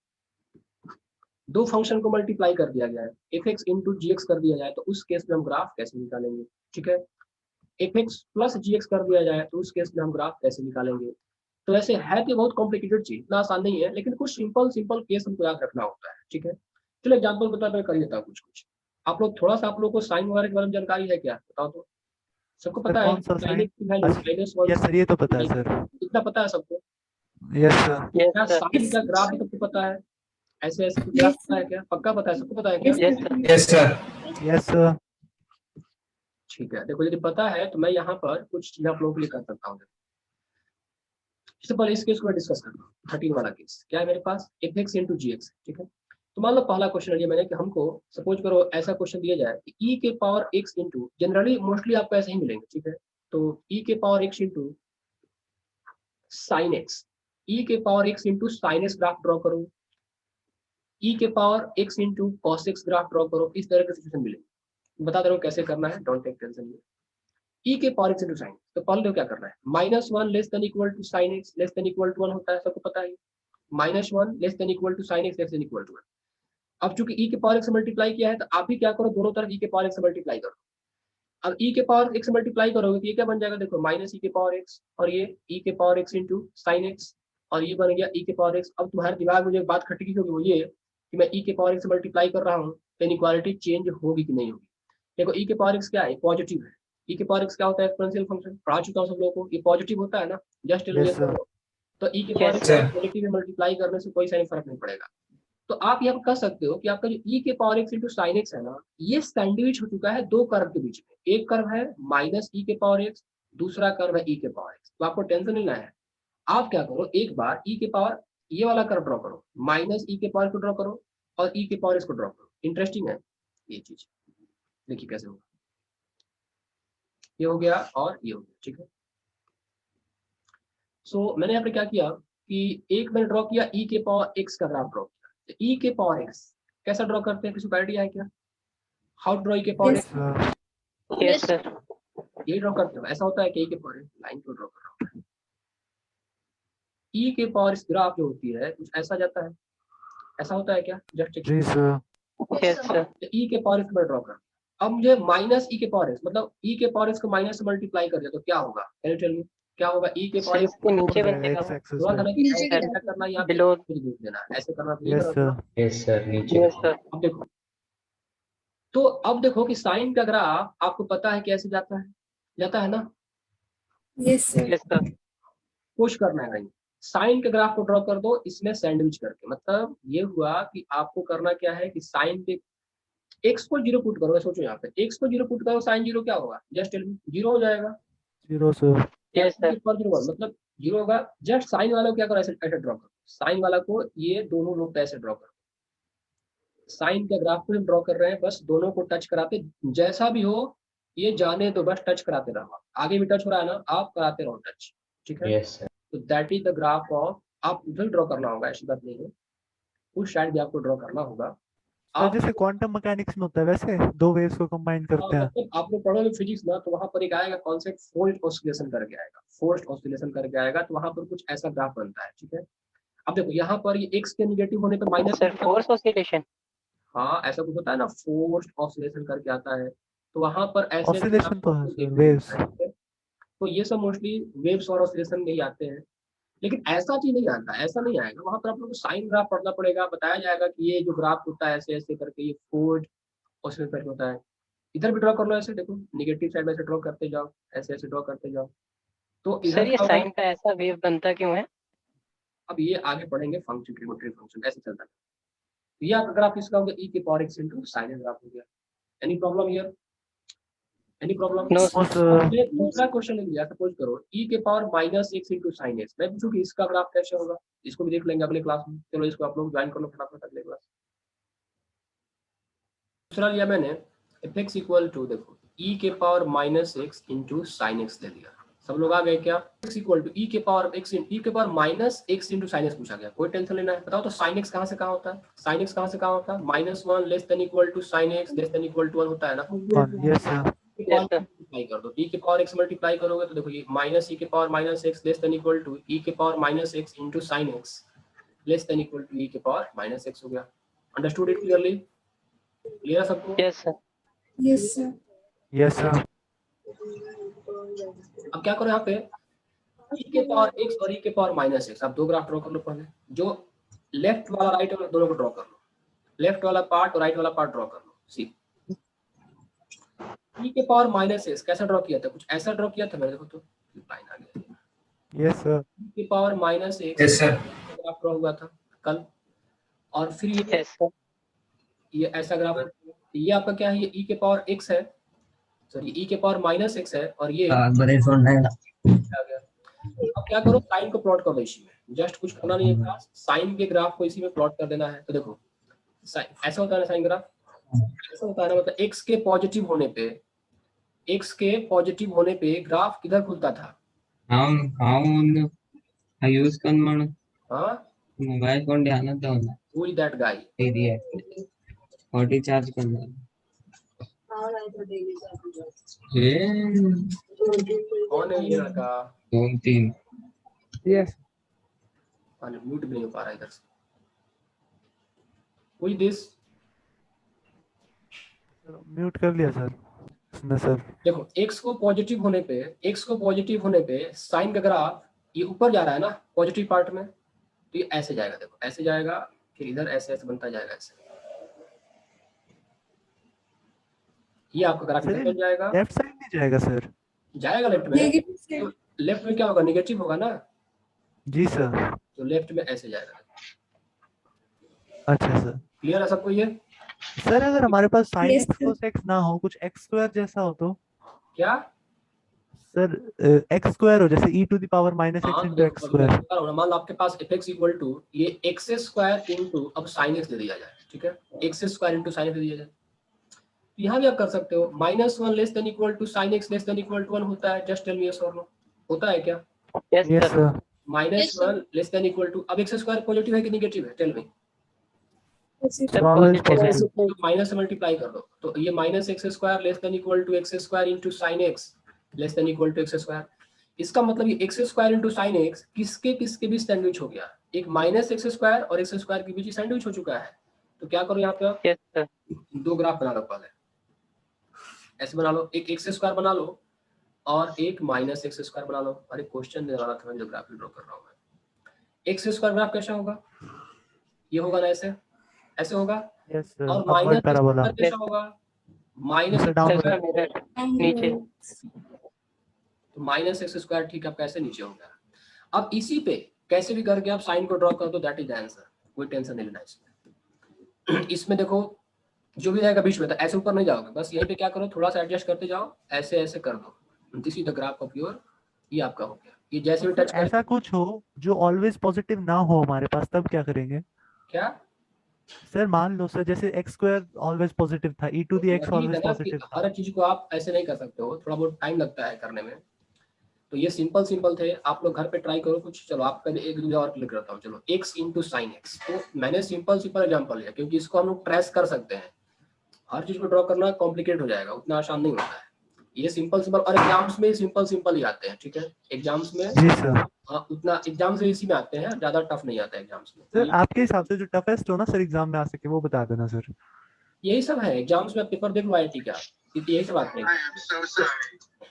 दो फंक्शन को मल्टीप्लाई कर दिया गया है, एफ एक्स इंटू जी एक्स कर दिया जाए, तो उस केस में हम ग्राफ कैसे निकालेंगे, ठीक है। एफ एक्स प्लस जी एक्स कर दिया जाए, तो उस केस में हम ग्राफ कैसे निकालेंगे। तो ऐसे है तो बहुत कॉम्प्लिकेटेड चीज, इतना आसान नहीं है, लेकिन कुछ सिंपल सिंपल केस हमको याद रखना होता है, ठीक है। चलो एग्जाम्पल बता मैं कर देता हूँ कुछ कुछ। आप लोग थोड़ा सा, आप लोग को साइन वगैरह के बारे में जानकारी है क्या, बताओ तो। सबको सर पता है कौन सा sin साइन? की वैल्यू -1, यस सर, ये तो पता है सर। इतना पता है सबको। Yes sir. यस क्या सर। साइन का ग्राफ भी सबको पता है, ऐसे ऐसे कुछ ग्राफ पता है क्या, पक्का पता है, सबको पता है क्या। Yes sir. Yes sir. Yes sir. ठीक है, देखो यदि पता है तो मैं यहाँ पर कुछ चीज आप लोगों के लिए कर सकता हूँ। इससे पहले इस केस को मैं डिस्कस करता हूँ, 13 वाला केस क्या है मेरे पास, एफ एक्स इंटू जी एक्स, ठीक है। तो मान लो पहला क्वेश्चन लिया मैंने कि हमको सपोज करो ऐसा क्वेश्चन दिया जाए कि ई के power x into, generally mostly आपको ऐसे ही मिलेंगे, ठीक है। तो ई के power x into sine x, e के power x into sine x graph draw करो, ई के power x into cos x graph draw करो, इस तरह के सिचुएशन मिलेंगे। बता दे रहा हूँ कैसे करना है, डोंट टेक टेंशन। ई के पावर एक्स इंटू साइन, तो पहले देखो क्या करना है, -1 less than equal to sine x less than equal to 1 होता है, सबको पता है। -1 less than equal to sine x less than equal to 1। अब चूंकि ई के पावर एक्स से मल्टीप्लाई किया है, तो आप ही क्या करो, दोनों तरफ ई के पावर एक्स से मल्टीप्लाई करो। अब ई के पावर एक्स से मल्टीप्लाई करोगे तो ये क्या बन जाएगा, देखो माइनस ई के पावर एक्स, और ये ई के power x into sine x, और ये बन गया ई के पावर एक्स। अब तुम्हारे दिमाग में जो एक बात खटकी होगी वो ये कि मैं ई के पावर एक्स से मल्टीप्लाई कर रहा हूँ, तो इनइक्वालिटी चेंज होगी कि नहीं होगी। देखो ई के पावर एक्स क्या है, पॉजिटिव है। ई के पावर एक्स क्या होता है, एक्सपोनेंशियल फंक्शन, पढ़ा चुका हूँ सब लोगों को, ये पॉजिटिव होता है ना, जस्ट यस सर। तो ई के power yes x sir. Negative में मल्टीप्लाई करने से कोई साइन फर्क नहीं पड़ेगा। तो आप यहाँ पर कह सकते हो कि आपका जो ई के power x into sine x है ना, ये सैंडविच हो चुका है दो कर्व के बीच में। एक कर्व है माइनस ई के पावर एक्स, दूसरा कर्व है ई के पावर एक्स। तो आपको टेंशन नहीं लेना है, आप क्या करो, एक बार ई के पावर ये वाला कर्व ड्रॉ करो, माइनस ई के पावर को ड्रॉ करो, और ई के पावर एक्स को ड्रॉ करो। इंटरेस्टिंग है ये चीज, देखिए कैसे होगा। ये हो गया और ये हो गया, ठीक है। सो मैंने यहाँ पे क्या किया कि एक मैंने ड्रॉ किया ई के पावर एक्स का ग्राफ ड्रॉ किया। ई के पावर एक्स कैसा ड्रॉ करते हैं, किसी को आइडिया है क्या, हाउ ड्रॉ ई के power x. Sir yes sir. ये ड्रॉ करते हो, ऐसा होता है कि ई के पावर लाइन को ड्रॉ कर रहा हूँ। ई के पावर इस ग्राफ जो होती है कुछ ऐसा जाता है, ऐसा होता है क्या, जस्ट चेक। जी सर। Yes sir. ई के पावर इसको मैं ड्रॉ कर, अब मुझे माइनस ई के पावर एक्स, मतलब ई के पावर एक्स को माइनस से मल्टीप्लाई कर दिया, तो क्या होगा, कैन यू टेल मी क्या होगा। ई के पावर सर एक्स इसके नीचे बन एक्स जाएगा। एक्सिस थोड़ा सा पे। ना कि नीचे की ऐसा करना या Below. कुछ देख देना, ऐसे करना तो ये यस करना। सर। यस सर, नीचे। Yes sir. अब देखो, तो अब देखो कि साइन का ग्राफ आपको पता है कैसे जाता है, जाता है ना, यस सर। पुश करना है नहीं, साइन के ग्राफ को ड्रॉ कर दो इसमें सैंडविच करके। मतलब ये हुआ कि आपको करना क्या है कि साइन के एक्स को 0 पुट करो, सोचो यहाँ पे एक्स को 0 पुट करो, साइन 0 क्या होगा, जस्ट टेल मी, 0 हो जाएगा। 0 सर। Yes sir. मतलब 0 होगा। जस्ट साइन वाला को क्या करो, ऐसे ऐसे ड्रॉ करो, साइन वाला को ये दोनों लोग ऐसे ड्रॉ करो। साइन के ग्राफ को हम ड्रॉ कर रहे हैं, बस दोनों को टच कराते, जैसा भी हो ये जाने तो बस टच कराते रहो, आगे भी टच हो रहा है ना, आप कराते रहो टच, ठीक है। Yes sir. तो that is the graph of, आप उधर ड्रॉ करना होगा, ऐसी बात नहीं है, उस साइड भी आपको ड्रॉ करना होगा। सर आप जैसे क्वांटम मैकेनिक्स में होता है वैसे दो वेव्स को कंबाइन करते हैं। मतलब आप लोग पढ़ोगे फिजिक्स ना, तो वहां पर एक आएगा कॉन्सेप्ट फोर्स्ड ऑसिलेशन करके आएगा, फोर्स्ड ऑसिलेशन करके आएगा, तो वहां पर कुछ ऐसा ग्राफ बनता है, ठीक है। अब देखो यहाँ पर ये एक्स के नेगेटिव होने पर माइनस, सर फोर्स ऑसिलेशन। हाँ ऐसा कुछ होता है ना, फोर्स्ड ऑसिलेशन करके आता है, तो वहां पर ऐसे ऑसिलेशन तो है सर, देखने को वेव्स। मिलता है, ठीक है? तो ये सब मोस्टली वेव्स और ऑसिलेशन में ही आते हैं, लेकिन ऐसा चीज नहीं आता, ऐसा नहीं आएगा। वहां पर आप लोग को साइन ग्राफ पढ़ना पड़ेगा, बताया जाएगा कि ये जो ग्राफ होता है ऐसे ऐसे करके, ये फोर्स्ड ऑसिलेशन करके होता है। इधर भी ड्रॉ कर लो ऐसे, देखो नेगेटिव साइड में से ड्रॉ करते जाओ, ऐसे ऐसे ड्रॉ करते जाओ। तो इधर सर ये क्या होगा, साइन का ऐसा वेव बनता क्यों है? अब ये आगे पढ़ेंगे, फंक्शन ट्रिगोनोमेट्री फंक्शन ऐसे चलता है। ये आपका ग्राफ इसका होगा ई के power x into sign graph हो गया। Any problem here, any problem? No, No, sir. हमने दूसरा क्वेश्चन ले लिया, सपोज करो e के power -x into sin x। मैं पूछूं कि इसका ग्राफ कैसे होगा, इसको भी देख लेंगे अगले क्लास में। चलो इसको आप लोग ज्वाइन कर लो फटाफट अगले क्लास। दूसरा लिया मैंने fx इक्वल टू, देखो e के power -x into sin x ले लिया। सब लोग आ गए क्या? x इक्वल टू e के power x -x into sin x पूछा गया, कोई टेंशन लेना है? बताओ तो sin x कहाँ से कहाँ होता है? sin x कहाँ से कहाँ होता है? -1 less than equal to sin x less than equal to 1 होता है ना? One. Yes, sir. yes, sir. Multiply कर दो, e के पावर x मल्टीप्लाई करोगे तो देखो ये माइनस e के power -x less than equal to e के power -x into sin x less than equal to e के पावर -x हो गया। Understood it clearly? क्लियर है सबको? Yes, sir. Yes, sir. Yes, sir. अब क्या करो यहाँ पे e के पावर x और e के पावर -x, आप दो ग्राफ ड्रॉ कर लो। पहले जो लेफ्ट वाला राइट वाला दोनों को ड्रॉ कर लो, लेफ्ट वाला पार्ट और राइट वाला पार्ट ड्रॉ कर लो। सी e के पावर -x कैसा ड्रॉ किया था? कुछ ऐसा ड्रॉ किया था मैंने, देखो तो लाइन आ गया। Yes, sir. e के power -x Yes, sir. Graph draw हुआ था कल, और फिर Yes, sir. ये ऐसा ग्राफ, ये आपका क्या है? ये e के पावर x है, सॉरी e के पावर -x है, और ये आ गया। अब क्या करो, साइन को प्लॉट कर दो इसी में, जस्ट कुछ करना नहीं है, साइन के ग्राफ को इसी में प्लॉट कर देना है। तो देखो ऐसा होता है ना साइन ग्राफ, ऐसा होता है ना, मतलब x के पॉजिटिव होने पे, x के पॉजिटिव होने पे ग्राफ किधर खुलता था? यूज करना हाँ, मोबाइल फोन ध्यान दो ना, who is that guy? दिया 40 चार्ज करना ये कौन है ये लड़का? 2-3 यस म्यूट भी नहीं हो पा रहा इधर से। who is this? म्यूट कर लिया सर इसने सर। देखो x को पॉजिटिव होने पे साइन का ग्राफ ये ऊपर जा रहा है ना पॉजिटिव पार्ट में, तो ये ऐसे जाएगा, देखो ऐसे जाएगा, फिर इधर ऐसे ऐसे बनता जाएगा ऐसे, ये आपका ग्राफ इधर बन जाएगा, लेफ्ट साइड नहीं जाएगा सर? जाएगा लेफ्ट में। तो लेफ्ट में क्या होगा? नेगेटिव होगा ना। जी सर। तो लेफ्ट में ऐसे जाएगा। अच्छा सर। क्लियर है सबको ये? सर अगर हमारे पास sine Yes, x cos x ना हो, कुछ एक्स स्क्वायर जैसा हो तो? क्या सर एक्स स्क्वायर हो, जैसे e to the power -x into x square. मान लो आपके पास fx इक्वल टू ये x स्क्वायर इंटू, अब sin x दे दिया जाए, ठीक है, x square into sin x दे दिया जाए। तो यहाँ भी आप कर सकते हो, -1 less than equal to sin x less than equal to 1 होता है। जस्ट टेल मी यस और नो, होता है क्या? Yes, yes sir. Sir. -1 less than equal to, अब x स्क्वायर पॉजिटिव है कि नेगेटिव है? Tell me. Sir, Always positive है. positive. तो माइनस से मल्टीप्लाई कर दो, तो ये -x square less than equal to x square into sin x less than equal to x square. इसका मतलब ये x square into sin x किसके बीच सैंडविच हो गया? एक -x स्क्वायर और x स्क्वायर के बीच ही सैंडविच हो चुका है। तो क्या करो यहाँ पे आप Yes, sir. दो ग्राफ बना लो, पहले ऐसे बना लो, एक x स्क्वायर बना लो और एक -x स्क्वायर बना लो। अरे क्वेश्चन दे रहा था मैं, जो ग्राफ ड्रॉ कर रहा हूँ मैं। x स्क्वायर ग्राफ कैसा होगा? ये होगा ना, ऐसे ऐसे होगा, यस सर। और अपवर्ड माइनस पैराबोला। कैसा होगा? Minus sir downward. Sir, mirror. नीचे. तो -x स्क्वायर, ठीक है, अब कैसे नीचे होगा? अब इसी पे कैसे भी करके आप साइन को ड्रॉ कर दो, दैट इज आंसर, कोई टेंशन नहीं लेना इसमें। इसमें देखो जो भी रहेगा बीच में, तो ऐसे ऊपर नहीं जाओगे, बस यहीं पे क्या करो, थोड़ा सा एडजस्ट करते जाओ, ऐसे ऐसे कर दो, this is the graph of your, ये आपका हो गया। ये जैसे भी टच कर, ऐसा कुछ हो जो ऑलवेज पॉजिटिव ना हो हमारे पास, तब क्या करेंगे? क्या सर मान लो सर, जैसे एक्स स्क्वायर ऑलवेज पॉजिटिव था, e टू द x वही ऑलवेज है ना कि पॉजिटिव था। हर चीज को आप ऐसे नहीं कर सकते हो, थोड़ा बहुत टाइम लगता है करने में। तो ये सिंपल थे, आप लोग घर पे ट्राई करो कुछ। चलो आपका एक दूसरा और क्लिक करता हूँ। चलो x इंटू साइन एक्स, तो मैंने सिंपल एग्जाम्पल लिया क्योंकि इसको हम लोग ट्रेस कर सकते हैं। हर चीज को ड्रॉ करना कॉम्प्लिकेट हो जाएगा, उतना आसान नहीं होता है। ये सिंपल और एग्जाम्स में सिंपल ही आते हैं, ठीक है, एग्जाम्स में। जी सर। हाँ, उतना एग्जाम से इसी में आते हैं, ज्यादा टफ नहीं आता है एग्जाम्स में। सर आपके हिसाब से जो टफेस्ट हो ना सर एग्जाम में आ सके, वो बता देना सर। यही सब है एग्जाम्स में, पेपर देख लो IIT का, यही सब आते हैं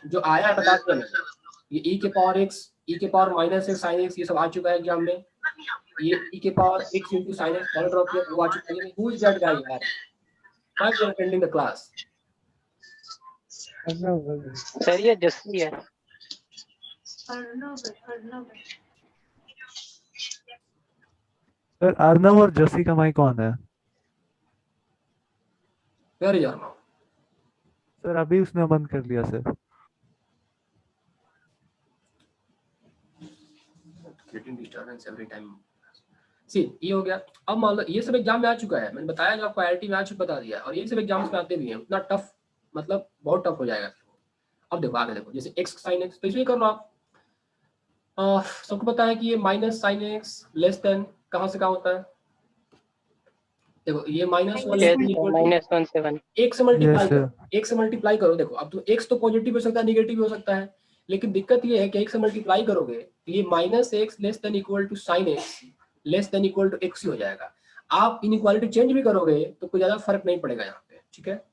जो आया है, बता दिया मैंने। ये e के पावर x, e के पावर -x sin x, ये सब आ चुका है एग्जाम में। ये e के power x into sin x पहले ड्रॉप किया, वो आ चुका है। हु इज दैट गाय यार? Why you are attending the class? Sir, ये जस्सी है. अर्नव सर अर्नव और जसी का माई कौन है? Where is Arnav? सर अभी उसने बंद कर लिया sir. Creating disturbance every time. See ये हो गया। अब मान लो ये सब एग्जाम में आ चुका है, मैंने बताया जो आपको IIT में आ चुका, बता दिया, और ये सब एग्जाम्स में आते भी हैं, उतना टफ मतलब बहुत टफ हो जाएगा फिर वो। अब देखो आगे देखो, जैसे x sin x, तो इसमें कर लो आप। सबको पता है कि ये minus sine x less than कहाँ से कहाँ होता है, देखो ये minus one Yes, equal to -1 से 1. एक से मल्टीप्लाई Yes, करो, एक से मल्टीप्लाई करो। देखो अब तो x तो पॉजिटिव हो सकता है, निगेटिव भी हो सकता है, लेकिन दिक्कत ये है कि एक से मल्टीप्लाई करोगे तो ये minus x less than equal to sine x less than equal to x ही हो जाएगा। आप इनइक्वालिटी चेंज भी करोगे तो कोई ज्यादा फर्क नहीं पड़ेगा यहाँ पे, ठीक है।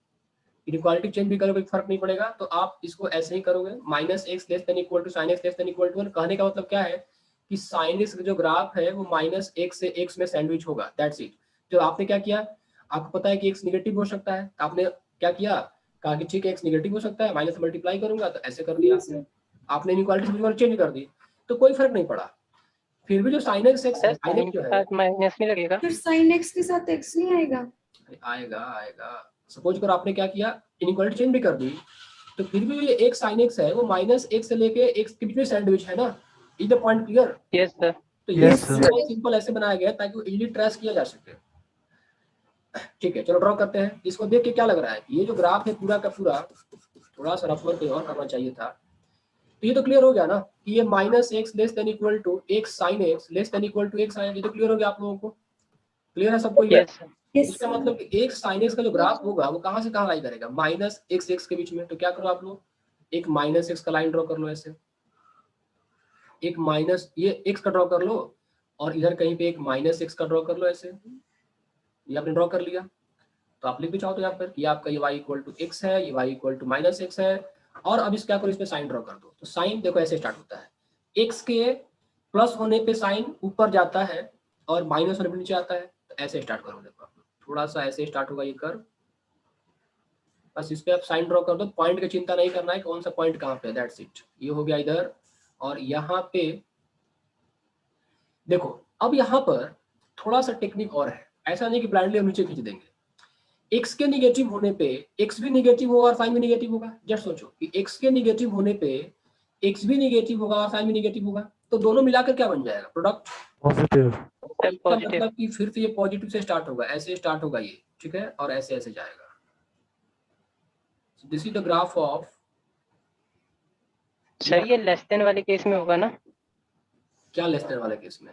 इनइक्वालिटी चेंज भी करोगे फर्क नहीं पड़ेगा, तो आप इसको ऐसे ही करोगे, minus x less than equal to sine x less than equal to 1। कहने का मतलब क्या है कि साइन एक्स का जो ग्राफ है वो माइनस एक्स से एक्स में सैंडविच होगा, दैट्स इट। जो आपने क्या किया, आपको पता है कि एक्स निगेटिव हो सकता है, आपने क्या किया, कहा कि ठीक है एक्स निगेटिव हो सकता है, माइनस से मल्टीप्लाई करूंगा, तो ऐसे कर दिया आपने इनइक्वालिटी चेंज कर दी, तो कोई फर्क नहीं पड़ा। फिर भी जो sine x sir sine sine x के जो है साथ माइनस नहीं लगेगा? फिर sin x के साथ x नहीं आएगा? आएगा आएगा। सपोज करो आपने क्या किया, इनइक्वालिटी चेंज भी कर दी, तो फिर भी ये एक साइन एक्स है वो माइनस एक्स से लेके एक्स के बीच में सैंडविच है ना, is the point clear? Yes, sir. तो ये Yes, sir. सिंपल ऐसे बनाया गया है ताकि वो इजीली ट्रेस किया जा सके। ठीक है, चलो ड्रॉ करते हैं। इसको देख के क्या लग रहा है, ये जो ग्राफ है पूरा का पूरा, थोड़ा सा रफ वर्क और करना चाहिए था। तो ये तो क्लियर हो गया ना कि ये minus x less than equal to x sine x less than equal to x sine, ये तो क्लियर हो गया आप लोगों को? क्लियर है सबको ये? Yes, sir. Yes, इसका मतलब कि एक साइन एक्स का जो ग्राफ होगा वो कहाँ से कहाँ लाई करेगा, माइनस एक्स एक्स के बीच में। तो क्या करो आप लोग, एक माइनस एक्स का लाइन ड्रॉ कर लो ऐसे, एक माइनस ये एक्स का ड्रॉ कर लो, और इधर कहीं पे एक माइनस एक्स का ड्रॉ कर लो ऐसे। ये आपने ड्रॉ कर लिया, तो आप लिख भी चाहो तो यहाँ पर कि आपका ये y इक्वल टू एक्स है, ये y equal to minus x है, और अब इस क्या करो, इस पे साइन ड्रॉ कर दो। तो साइन देखो ऐसे स्टार्ट होता है, एक्स के प्लस होने पे साइन ऊपर जाता है और माइनस होने पे नीचे आता है, तो ऐसे स्टार्ट करो। देखो आप थोड़ा सा ऐसे स्टार्ट होगा ये कर्व, बस इस पे आप साइन ड्रॉ कर दो, पॉइंट की चिंता नहीं करना है कौन सा पॉइंट कहाँ पे, दैट्स इट। ये हो गया इधर, और यहाँ पे देखो अब यहाँ पर थोड़ा सा टेक्निक और है, ऐसा नहीं कि ब्लाइंडली हम नीचे खींच देंगे। x के निगेटिव होने पे x भी निगेटिव होगा और साइन भी निगेटिव होगा। जस्ट सोचो कि x के निगेटिव होने पे x भी निगेटिव होगा और साइन भी निगेटिव होगा, तो दोनों मिलाकर क्या बन जाएगा, प्रोडक्ट पॉजिटिव। Sir, इसका positive. मतलब कि फिर से ये पॉजिटिव से स्टार्ट होगा, ऐसे स्टार्ट होगा ये, ठीक है, और ऐसे ऐसे जाएगा। This is the graph of, sir ये लेस देन वाले केस में होगा ना? क्या लेस देन वाले केस में?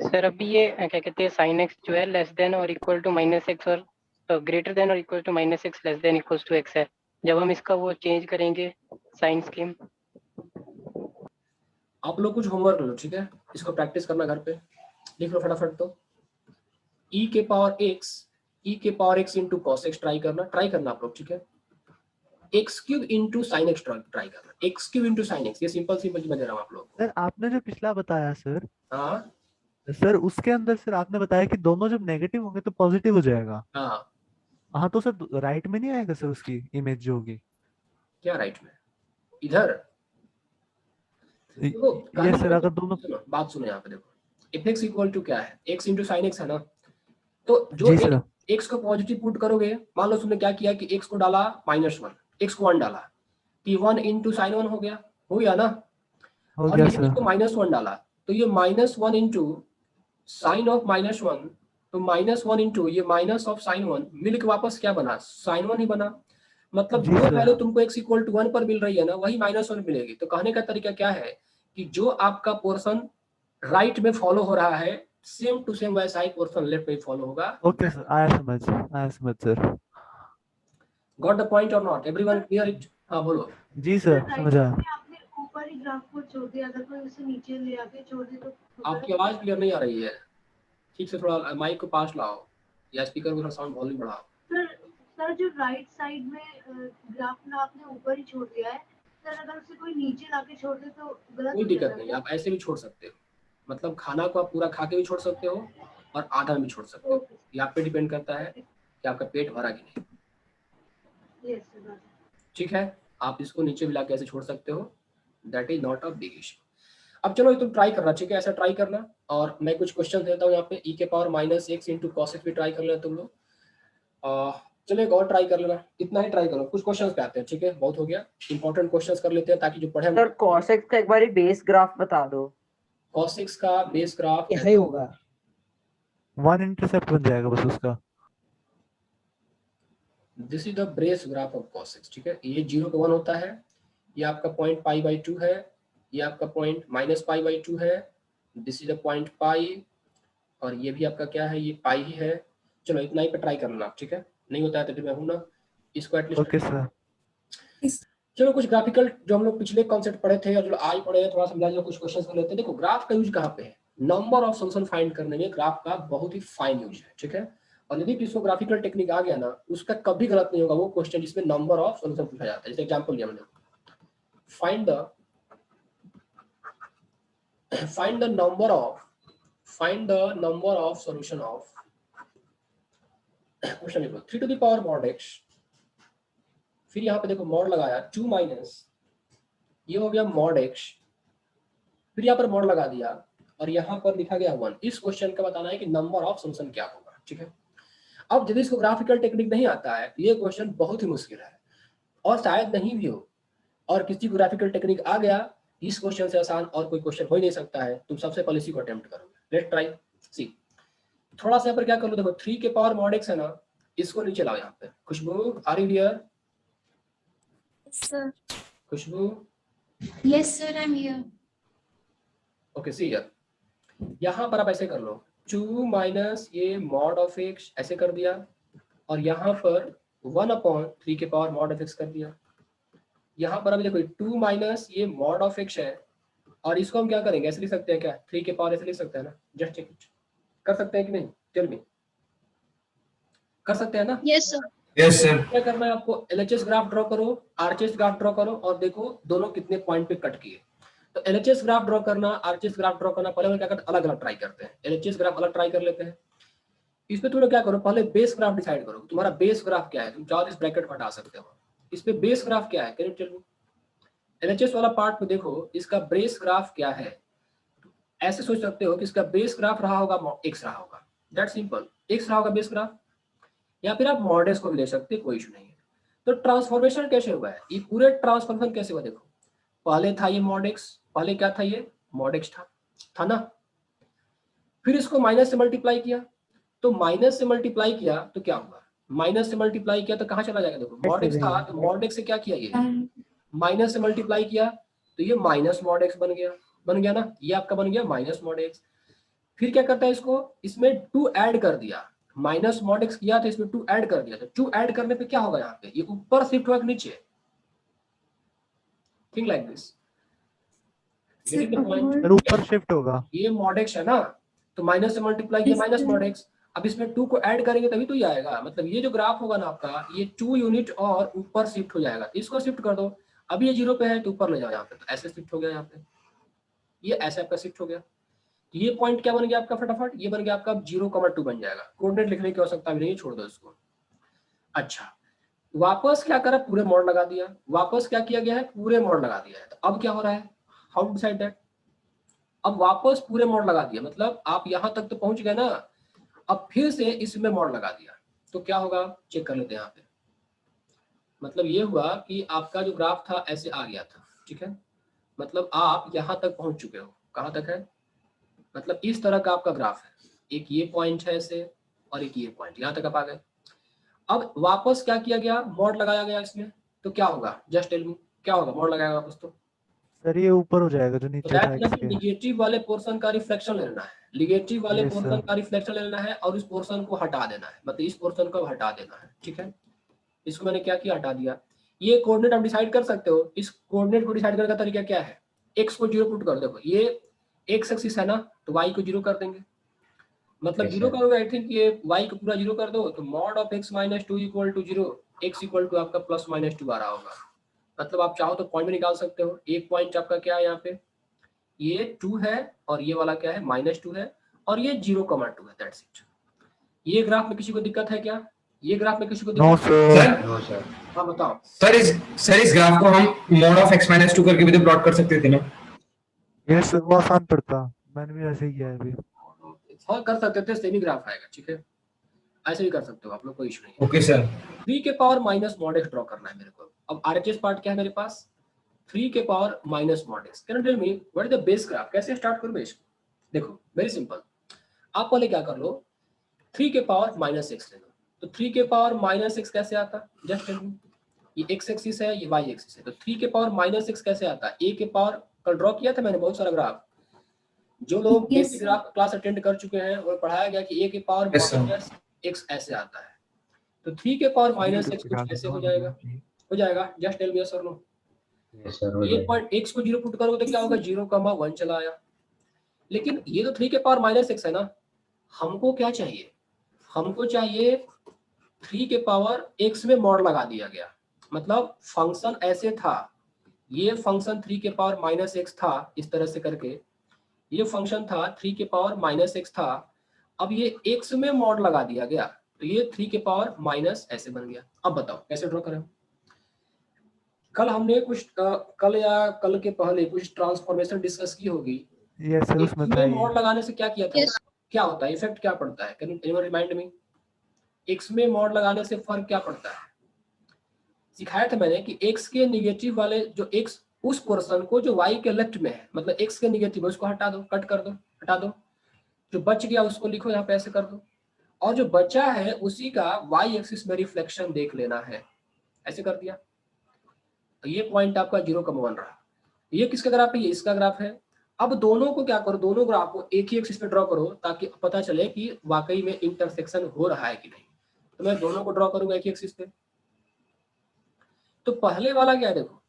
सर अभी ये क्या कहते हैं, साइन एक्स जो है लेस देन और इक्वल टू माइनस एक्स और ग्रेटर देन और equal to minus x less than equal to x है। जब हम इसका वो चेंज करेंगे साइन स्कीम। आप लोग कुछ होमवर्क लो, ठीक है, इसको प्रैक्टिस करना घर पे, लिख लो फटाफट। तो e के power x into cos x try करना आप लोग, ठीक है। X cube into sine x try करना, x cube into sine x, ये सिंपल मैं दे रहा हूँ आप लोग को। सर आपने जो पिछला बताया सर, हाँ सर उसके अंदर सर आपने बताया कि दोनों जब नेगेटिव होंगे तो पॉजिटिव हो जाएगा। हाँ, हाँ तो सर राइट में नहीं आएगा सर उसकी इमेज जो होगी? क्या राइट में, इधर देखो, ये सर अगर दोनों, बात सुनो यहाँ पे देखो, एफ एक्स इक्वल टू क्या है, एक्स इंटू साइन एक्स है ना, तो जो जी सर, एक्स को पॉजिटिव पुट करोगे, मान लो तुमने क्या किया कि एक्स को डाला -1, एक्स को 1 डाला, तो 1 इंटू साइन 1 हो गया ना, हो और गया ये सर। इसको -1 डाला, तो ये -1 इंटू साइन ऑफ -1, तो -1 इंटू ये माइनस ऑफ साइन 1 मिल के वापस क्या बना, साइन 1 ही बना। मतलब जी जो सर। वैल्यू तुमको x इक्वल टू 1 पर मिल रही है ना, वही -1 मिलेगी। तो कहने का तरीका क्या है कि जो आपका पोर्शन राइट में फॉलो हो रहा है, सेम टू सेम वैसा ही पोर्शन लेफ्ट में फॉलो होगा। ओके सर, आया समझ सर। गॉट द पॉइंट और नॉट, एवरीवन क्लियर इट? हाँ बोलो। जी सर, राइट समझ आया। में आपने ऊपर ही ग्राफ को छोड़ दिया, अगर कोई उसे नीचे ले आके छोड़ दे तो आपकी आवाज क्लियर नहीं आ रही है, ठीक से थोड़ा माइक को पास लाओ या स्पीकर को थोड़ा साउंड वॉल्यूम बढ़ाओ। सर जो राइट साइड में ग्राफ ना आपने ऊपर ही छोड़ दिया है सर, अगर उसे कोई नीचे लाके छोड़ दे तो गलत कोई हो दिक्कत जाएगा नहीं, क्या? आप ऐसे भी छोड़ सकते हो, मतलब खाना को आप पूरा खा के भी छोड़ सकते हो और आधा भी छोड़ सकते हो, ओके ये आप पे डिपेंड करता है कि आपका पेट भरा कि नहीं। Yes sir. ठीक है, आप इसको नीचे भी ला के ऐसे छोड़ सकते हो, that is not a big issue. अब चलो ये तुम ट्राई करना, ठीक है, ऐसा ट्राई करना, और मैं कुछ क्वेश्चन देता हूँ यहाँ पे, e के power -x into cos x भी ट्राई कर लेना तुम लोग। चलो एक और ट्राई कर लेना, इतना ही ट्राई करो, कुछ क्वेश्चंस पे आते हैं, ठीक है, बहुत हो गया, इंपॉर्टेंट क्वेश्चंस कर लेते हैं ताकि जो पढ़े हम। सर cos x का एक बारी बेस ग्राफ बता दो। cos x का बेस ग्राफ ऐसा ही होगा। 1 इंटरसेप्ट बन जाएगा बस उसका। This is the base graph of cos x, ठीक है, ये 0 पे 1 होता है, ये आपका पॉइंट पाई बाई 2 है, ये आपका पॉइंट माइनस पाई बाई 2 है, दिस इज द पॉइंट पाई, और ये भी आपका क्या है, ये पाई ही है। चलो इतना ही पे ट्राई कर लेना, ठीक है, नहीं होता है तो फिर मैं हूं ना, इसको एटलीस्ट। Okay sir. चलो कुछ ग्राफिकल जो हम लोग पिछले कॉन्सेप्ट पढ़े थे और जो आज पढ़े हैं थोड़ा समझा, जो कुछ क्वेश्चंस कर लेते हैं। देखो ग्राफ का यूज कहाँ पे है, नंबर ऑफ सॉल्यूशन फाइंड करने में ग्राफ का बहुत ही फाइन यूज है, ठीक है, और यदि किसी को ग्राफिकल टेक्निक आ गया ना, उसका कभी गलत नहीं होगा वो क्वेश्चन जिसमें नंबर ऑफ सॉल्यूशन पूछा जाता है। जैसे एग्जांपल लिया हमने, find the number of solution of question लिखो 3 to the power mod x, फिर यहाँ पे देखो मॉड लगाया 2 माइनस, ये हो गया मॉड x, फिर यहाँ पर मॉड लगा दिया और यहाँ पर लिखा गया 1। इस क्वेश्चन का बताना है कि नंबर ऑफ सॉल्यूशन क्या होगा, ठीक है। अब यदि इसको ग्राफिकल टेक्निक नहीं आता है, ये क्वेश्चन बहुत ही मुश्किल है और शायद नहीं भी हो, और किसी को ग्राफिकल टेक्निक आ गया, इस क्वेश्चन से आसान और कोई क्वेश्चन हो ही नहीं सकता है। तुम सबसे पहले इसी को अटेम्प्ट करोगे। लेट्स ट्राई सी। थोड़ा सा यहाँ पर क्या कर लो, देखो 3 के पावर मॉड x है ना, इसको नीचे लाओ यहाँ पे। Khushboo are you here? Sir. Khushboo Yes, sir, I'm here. Okay see here, यहाँ पर आप ऐसे कर लो 2 माइनस ये मॉड ऑफ x ऐसे कर दिया, और यहाँ पर 1/3 के पावर मॉड ऑफ x कर दिया। यहाँ पर अभी देखो 2 माइनस ये मॉड ऑफ x है, और इसको हम क्या करेंगे, ऐसे लिख सकते हैं क्या, 3 के पावर ऐसे लिख सकते हैं ना, जस्ट चेक इट, कर सकते हैं कि नहीं, टेल मी, कर सकते हैं ना? Yes, sir. Yes sir. क्या करना है आपको, LHS ग्राफ ड्रॉ करो, RHS ग्राफ ड्रॉ करो, और देखो दोनों कितने पॉइंट पे कट किए। तो LHS ग्राफ ड्रॉ करना, RHS ग्राफ ड्रॉ करना, पहले हम क्या करते हैं, अलग अलग ट्राई करते हैं। LHS ग्राफ अलग ट्राई कर लेते हैं। इसमें तुम लोग क्या करो, पहले बेस ग्राफ डिसाइड करो, तुम्हारा बेस ग्राफ क्या है, तुम चाहो इस ब्रैकेट को हटा सकते हो। इस पे बेस ग्राफ क्या है, can you tell me? LHS वाला पार्ट में देखो इसका बेस ग्राफ क्या है, ऐसे सोच सकते हो कि इसका बेस ग्राफ रहा होगा x रहा होगा, दैट सिंपल, x रहा होगा बेस ग्राफ, या फिर आप मॉड x को भी ले सकते, कोई इशू नहीं है। तो ट्रांसफॉर्मेशन कैसे हुआ है, ये पूरे ट्रांसफॉर्मेशन कैसे हुआ, देखो पहले था ये मॉड x, पहले क्या था, ये मॉड x था ना, फिर इसको माइनस से मल्टीप्लाई किया, तो माइनस से मल्टीप्लाई किया तो क्या हुआ, माइनस से मल्टीप्लाई किया तो कहाँ चला जाएगा, देखो मॉड x था तो मॉड x से क्या किया, ये माइनस से मल्टीप्लाई किया तो ये माइनस मॉड x बन गया ना, ये आपका बन गया माइनस मॉड x। फिर क्या करता है, इसको इसमें 2 ऐड कर दिया, माइनस मॉड x किया तो इसमें 2 ऐड कर दिया, तो 2 ऐड करने पे क्या होगा, यहाँ पे ये ऊपर शिफ्ट होगा नीचे, थिंक लाइक दिस, सर ऊपर शिफ्ट होगा। ये मॉड x है ना, तो माइनस से मल्टीप्लाई किया माइनस मॉड x, अब इसमें 2 को ऐड करेंगे तभी तो ये आएगा, मतलब ये जो ग्राफ होगा ना आपका, ये 2 यूनिट और ऊपर शिफ्ट हो जाएगा। इसको शिफ्ट कर दो, अभी ये 0 पे है तो ऊपर ले जाओ यहाँ पे, तो ऐसे शिफ्ट हो गया, यहाँ पे ये ऐसे आपका शिफ्ट हो गया। तो ये पॉइंट क्या बन गया आपका, फटाफट ये बन गया आपका 0,2 बन जाएगा। कोऑर्डिनेट लिखने की आवश्यकता भी नहीं, छोड़ दो इसको। अच्छा, वापस क्या करा, पूरे मॉड लगा दिया, वापस क्या किया गया है, पूरे मॉड लगा दिया है। तो अब क्या हो रहा है, हाउ टू डिसाइड दैट, अब वापस पूरे मॉड लगा दिया, मतलब आप यहाँ तक तो पहुंच गए ना, अब फिर से इसमें मॉड लगा दिया तो क्या होगा, चेक कर लेते हैं यहाँ पे। मतलब ये हुआ कि आपका जो ग्राफ था ऐसे आ गया था, ठीक है, मतलब आप यहाँ तक पहुंच चुके हो, कहाँ तक है, मतलब इस तरह का आपका ग्राफ है, एक ये पॉइंट है ऐसे और एक ये पॉइंट, यहाँ तक आप आ गए। अब वापस क्या किया गया, मॉड लगाया गया इसमें, तो क्या होगा, जस्ट टेल मी क्या होगा, मॉड लगाया वापस तो सर ये ऊपर हो जाएगा जो नीचे था मतलब निगेटिव वाले पोर्शन का रिफ्लेक्शन लेना है, निगेटिव वाले Yes, पोर्शन sir. का रिफ्लेक्शन लेना है और इस पोर्शन को हटा देना है, मतलब इस पोर्शन को हटा देना है, ठीक है। इसको मैंने क्या किया, हटा दिया। ये कोऑर्डिनेट आप डिसाइड कर सकते हो, इस कोऑर्डिनेट को डिसाइड करने का तरीका क्या है, x को 0 पुट कर, देखो ये x एक्सिस है ना, तो y को 0 कर देंगे, मतलब 0 करोगे, आई थिंक ये y को पूरा 0 कर दो, तो mod of x - 2 equal to 0, x equal to आपका +-2 आ रहा होगा। मतलब आप चाहो तो पॉइंट भी निकाल सकते हो, एक पॉइंट आपका क्या है यहाँ पे, ये 2 है और ये वाला क्या है, -2 है, और ये 0,2 है, दैट्स इट। ये ग्राफ में किसी को दिक्कत है क्या, ये ग्राफ में किसी को नो दिक्कत है? सर। No sir. हाँ बताओ सर इस ग्राफ को हम मॉड ऑफ x - 2 करके भी तो प्लॉट कर सकते थे ना। यस सर, वो आसान पड़ता, मैंने भी ऐसे ही किया है अभी। हाँ कर सकते थे, सेमी ग्राफ आएगा, ठीक है। ऐसे भी कर सकते हो आप लोग, कोई इशू नहीं। Okay sir. 3 के power minus mod x draw करना है मेरे को। अब आरएचएस पार्ट क्या है मेरे पास, 3 के power minus mod x. Can you tell me what is the base graph, कैसे स्टार्ट करूं मैं इसको? देखो वेरी सिंपल, आप पहले क्या कर लो, 3 के पावर माइनस एक्स ले लो। तो 3 के पावर माइनस एक्स कैसे आता, जस्ट टेल मी। ये एक्स एक्सिस है, ये वाई एक्सिस है, तो 3 के पावर माइनस एक्स कैसे आता है? ए के पावर, कल ड्रॉ किया था मैंने बहुत सारा ग्राफ, जो लोग Yes, basic graph class attend कर चुके हैं और पढ़ाया गया कि ए के power Yes, sir. Minus x ऐसे आता है। तो 3 के पावर माइनस एक्स कुछ ऐसे हो जाएगा, जस्ट टेल मी यस और नो। यस सर, हो ये जाएगा। पॉइंट एक्स को 0 पुट करोगे तो क्या होगा, 0,1 चला आया। लेकिन ये तो 3 के पावर माइनस एक्स है ना, हमको क्या चाहिए, हमको चाहिए 3 के पावर एक्स में मॉड लगा दिया गया, मतलब फंक्शन ऐसे था, ये फंक्शन 3 के पावर माइनस एक्स था इस तरह से करके, ये फंक्शन था 3 के पावर माइनस एक्स था, अब ये एक्स में मॉड लगा दिया गया, तो ये 3 के पावर माइनस ऐसे बन गया। अब बताओ कैसे ड्रॉ करें? कल हमने कुछ कल या कल के पहले कुछ ट्रांसफॉर्मेशन डिस्कस की होगी। यस सर, उसमें था में ये। मॉड लगाने से क्या किया था? Yes. क्या होता है, इफेक्ट क्या पड़ता है? Can you anyone remind me? X में मॉड लगाने से फर्क क्या पड़ता है? सिखाया था मैंने कि एक्स के निगेटिव वाले जो एक्स उस पोर्शन को जो वाई के लेफ्ट में है, मतलब एक्स के निगेटिव है उसको हटा दो, कट कर दो, हटा दो, जो बच गया उसको लिखो यहाँ पे ऐसे कर दो, और जो बचा है उसी का वाई एक्सिस में रिफ्लेक्शन देख लेना है, ऐसे कर दिया। तो ये पॉइंट आपका 0,1 रहा। ये किसका ग्राफ है? ये इसका ग्राफ है। अब दोनों को क्या करो, दोनों ग्राफ को एक ही एक्सिस पे ड्रॉ करो ताकि पता चले कि वाकई में इंटरसेक्शन हो रहा है कि नहीं। तो मैं दोनों को ड्रॉ करूंगा एक ही एक्सिस पे। तो पहले वाला क्या है, देखो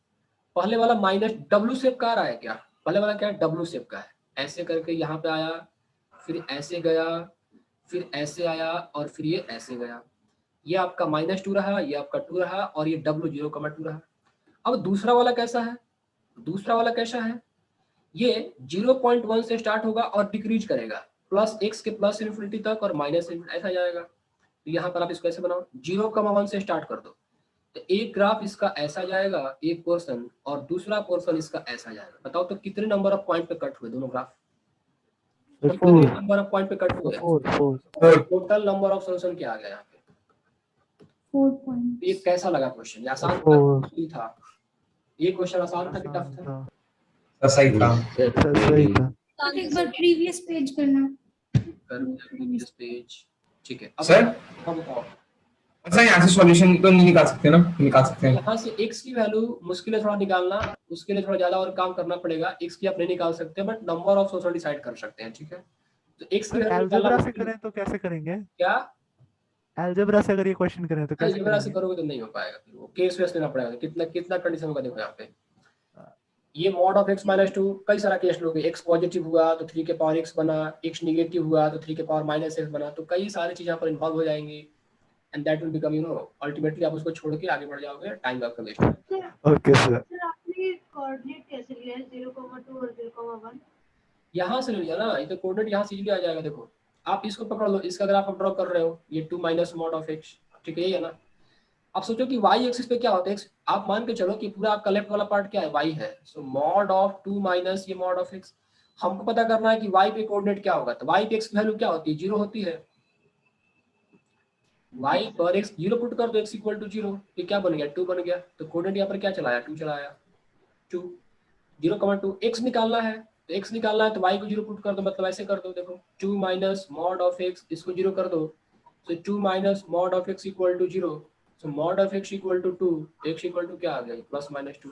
पहले वाला माइनस डब्ल्यू शेप का आ रहा है क्या? पहले वाला क्या है, डब्ल्यू शेप का है, ऐसे करके यहाँ पे आया, फिर ऐसे गया, फिर ऐसे आया, और फिर ये ऐसे गया। ये आपका -2 रहा, ये आपका 2 रहा, और ये डब्ल्यू 0,2 रहा। अब दूसरा वाला कैसा है? दूसरा वाला कैसा है? ये 0.1 से स्टार्ट होगा और डिक्रीज करेगा प्लस एक्स के प्लस इन्फिनिटी तक और माइनस ऐसा जाएगा। तो यहाँ पर आप इसको ऐसे बनाओ, 0,1 से स्टार्ट कर दो, तो एक ग्राफ इसका ऐसा जाएगा एक पोर्शन, और दूसरा पोर्शन इसका ऐसा जाएगा। बताओ तो कितने नंबर ऑफ पॉइंट पे कट हुए दोनों ग्राफ? कितने नंबर ऑफ पॉइंट पे कट हुए? 4 टोटल नंबर ऑफ सोल्यूशन क्या आ गया यहाँ पे? 4 points. ये कैसा लगा क्वेश्चन? ये आसान था, Four. मुश्किल था? ये क्वेश्चन आसान था कि टफ था? सर सही था। सही था। एक बार previous page करना. प्रीवियस पेज, ठीक है। अब सर? अब बताओ, सर यहाँ से सॉल्यूशन तो नहीं निकाल सकते ना? निकाल सकते हैं। यहाँ से x की वैल्यू मुश्किल है थोड़ा निकालना, उसके लिए थोड़ा ज्यादा और काम करना पड़ेगा। x की आप नहीं निकाल सकते, but number of solution decide कर सकते हैं, ठीक है? तो x की वैल्यू अलजेब्रा से करें तो कैसे करेंगे? क्या? अलजेब्रा से अगर ये क्वेश्चन करें तो कैसे अलजेब्रा से करेंगे? करोगे तो नहीं हो पाएगा, फिर वो केस वेस लेना पड़ेगा। कितना कितना कंडीशन होगा देखो यहाँ पे, ये मॉड ऑफ x-2 कई सारा केस लोगे, x पॉजिटिव हुआ तो 3 के पावर x बना, x नेगेटिव हुआ तो 3 के पावर -x बना, तो कई सारी चीजें यहाँ पर इन्वॉल्व हो जाएंगी, and that will become ultimately आप उसको छोड़ के आगे बढ़ जाओगे, टाइम आपका वेस्ट है। Okay sir. सर आपने कोऑर्डिनेट कैसे लिया है 0,2 और 0,1? यहाँ से ले लिया ना, ये तो कोऑर्डिनेट यहाँ से इजीली आ जाएगा। देखो आप इसको पकड़ लो, इसका ग्राफ आप ड्रॉ कर रहे हो, ये 2 माइनस मॉड ऑफ x, ठीक है, यही है ना? आप सोचो कि y एक्सिस पे क्या होता है, आप मान के चलो कि पूरा आपका लेफ्ट वाला पार्ट क्या है, y है, सो मॉड ऑफ 2 माइनस ये मॉड ऑफ x। हमको पता करना है कि y पे कोऑर्डिनेट क्या होगा, तो y पे x की वैल्यू क्या होती है, 0 होती है। y पर x 0 पुट कर दो, x इक्वल टू 0, ये क्या बन गया, 2 बन गया। तो कोऑर्डिनेट यहाँ पर क्या चलाया, 2 चलाया, 2 0,2। x निकालना है, तो x निकालना है तो y को 0 पुट कर दो, मतलब ऐसे कर दो, देखो 2 माइनस मॉड ऑफ x, इसको 0 कर दो, तो 2 minus mod of x equal to 0, so mod of x equal to 2, x equal to क्या आ गया, +-2।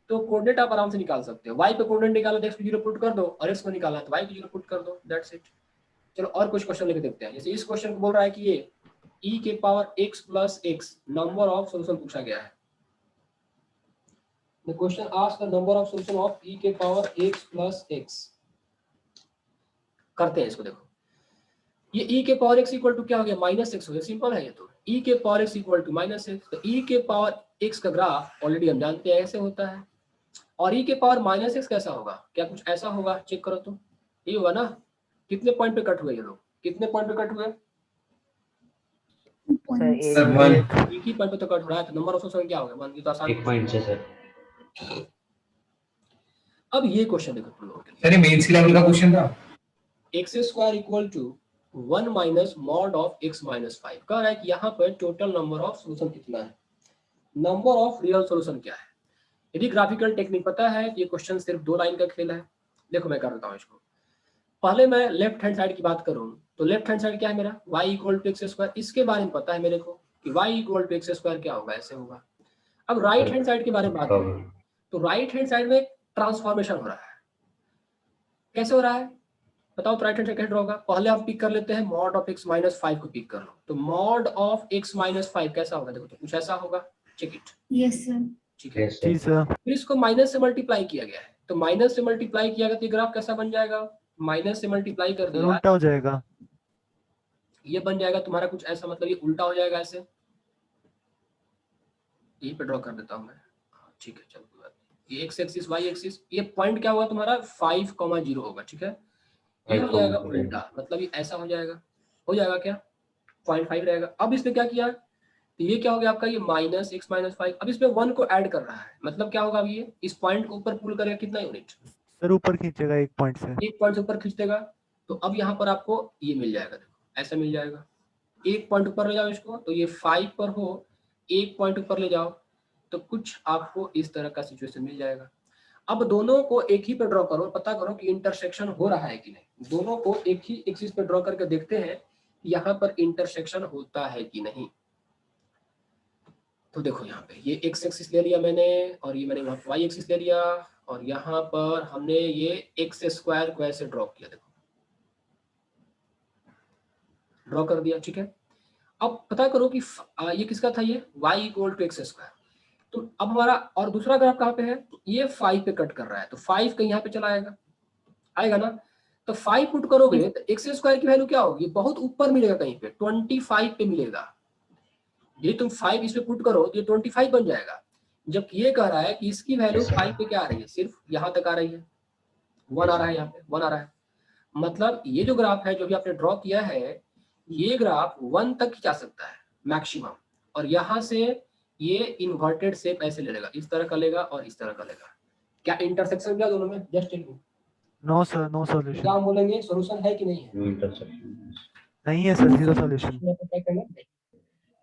तो कोऑर्डिनेट आप आराम से निकाल सकते हो। y पे कोऑर्डिनेट निकालना तो x को 0 पुट कर दो, और x को निकालना है तो y को 0 पुट कर दो, दैट्स इट। चलो और कुछ क्वेश्चन लेके देखते हैं। जैसे इस क्वेश्चन को बोल रहा है कि ये e के power x plus x number of solution पूछा गया है। The question asks the number of solution of e के पावर x प्लस x। करते हैं इसको, देखो ये e के पावर x इक्वल टू क्या हो गया, -x हो गया, सिंपल है ये तो। e के power x equal to -x, तो e के पावर x का ग्राफ ऑलरेडी हम जानते हैं ऐसे होता है, और e के पावर -x कैसा होगा, क्या कुछ ऐसा होगा, चेक करो तो, ये होगा ना। कितने पॉइंट पे कट हुए ये लोग, कितने पॉइंट पे कट हुए? 2 सर points. सर 1 एक ही पॉइंट पे तो कट हो रहा है, तो नंबर ऑफ सोल्यूशन क्या होगा, मान लीजिए तो आसान। एक पॉइंट से सर। अब ये क्वेश्चन देखो तुम लोगों के लिए, सर ये मेंस की लेवल का क्वेश्चन था। x² equal to 1 minus mod of x minus 5 कह रहा है कि यहाँ पर टोटल नंबर ऑफ सोल्यूशन कितना है, नंबर ऑफ रियल सोल्यूशन क्या है। यदि ग्राफिकल टेक्निक पता है कि ये क्वेश्चन सिर्फ 2 लाइन का खेल है। देखो मैं कर देता हूँ इसको। पहले मैं लेफ्ट हैंड साइड की बात करूँ तो लेफ्ट हैंड साइड क्या है मेरा, y equal to x square. इसके बारे में पता है मेरे को कि y equal to x square क्या होगा, ऐसे होगा। अब राइट हैंड साइड के बारे में बात करें तो राइट हैंड साइड में ट्रांसफॉर्मेशन हो रहा है। कैसे हो रहा है बताओ, तो राइट हैंड साइड कैसे ड्रॉ होगा। पहले आप पिक कर लेते हैं मॉड ऑफ x माइनस 5 को पिक कर लो, तो मॉड ऑफ x माइनस 5 कैसा होगा, देखो तो कुछ ऐसा होगा। Check it, yes sir. ठीक है। Yes, जी sir. सर। फिर इसको माइनस से मल्टीप्लाई किया गया है, तो माइनस से मल्टीप्लाई किया गया तो ये ग्राफ कैसा बन जाएगा, माइनस से मल्टीप्लाई कर सर दिया उल्टा हो जाएगा। ये बन जाएगा तुम्हारा कुछ ऐसा, मतलब ये उल्टा हो जाएगा ऐसे। यहीं पे ड्रॉ कर देता हूँ मैं, ठीक है चलो कोई बात नहीं। ये एक्स एक्सिस वाई एक्सिस, ये पॉइंट क्या होगा तुम्हारा 5,0 होगा, ठीक है। ये हो जाएगा 5,0 उल्टा, मतलब ये ऐसा हो जाएगा क्या 0.5 रहेगा। अब इसमें क्या किया, तो ये क्या हो गया आपका, ये माइनस x माइनस 5। अब इसमें 1 को ऐड कर रहा है, मतलब क्या होगा, अब ये इस पॉइंट को ऊपर पुल करेगा कितना यूनिट, सर ऊपर खींचेगा एक पॉइंट से। एक पॉइंट से ऊपर खींच देगा। तो अब यहाँ पर आपको ये मिल जाएगा, देखो ऐसा मिल जाएगा। एक पॉइंट ऊपर ले जाओ इसको, तो ये 5 पर हो, एक पॉइंट ऊपर ले जाओ तो कुछ आपको इस तरह का सिचुएशन मिल जाएगा। अब दोनों को एक ही पे ड्रॉ करो, पता करो कि इंटरसेक्शन हो रहा है कि नहीं। दोनों को एक ही एक्सिस पे ड्रॉ करके देखते हैं यहाँ पर इंटरसेक्शन होता है कि नहीं। तो देखो यहाँ पे ये x एक्सिस ले लिया मैंने, और ये मैंने वहाँ y एक्सिस ले लिया, और यहाँ पर हमने ये x स्क्वायर को ऐसे ड्रॉ किया, देखो ड्रॉ कर दिया, ठीक है। अब पता करो कि ये किसका था, ये y equal to x square. तो अब हमारा और दूसरा ग्राफ कहाँ पे है, तो ये 5 पे कट कर रहा है, तो 5 कहीं यहाँ पे चला आएगा ना। तो 5 पुट करोगे तो एक्स स्क्वायर की वैल्यू क्या होगी, बहुत ऊपर मिलेगा, कहीं पे 25 पे मिलेगा। ये तुम 5 इस पे पुट करो तो ये 25 बन जाएगा। जब ये कह रहा है कि इसकी वैल्यू 5 पे क्या आ रही है, सिर्फ यहाँ तक आ रही है, 1 आ रहा है, यहाँ पे 1 आ रहा है। मतलब ये जो ग्राफ है जो भी आपने ड्रॉ किया है, ये ग्राफ 1 तक ही जा सकता है मैक्सिमम, और यहाँ से ये इन्वर्टेड शेप ऐसे ले लेगा, इस तरह का लेगा और इस तरह का लेगा। क्या इंटरसेक्शन क्या दोनों में, just tell me. No sir, no क्या सॉल्यूशन। हम बोलेंगे, सॉल्यूशन है कि नहीं है, No intersection. नहीं है सर, जीरो सॉल्यूशन। क्या करना है?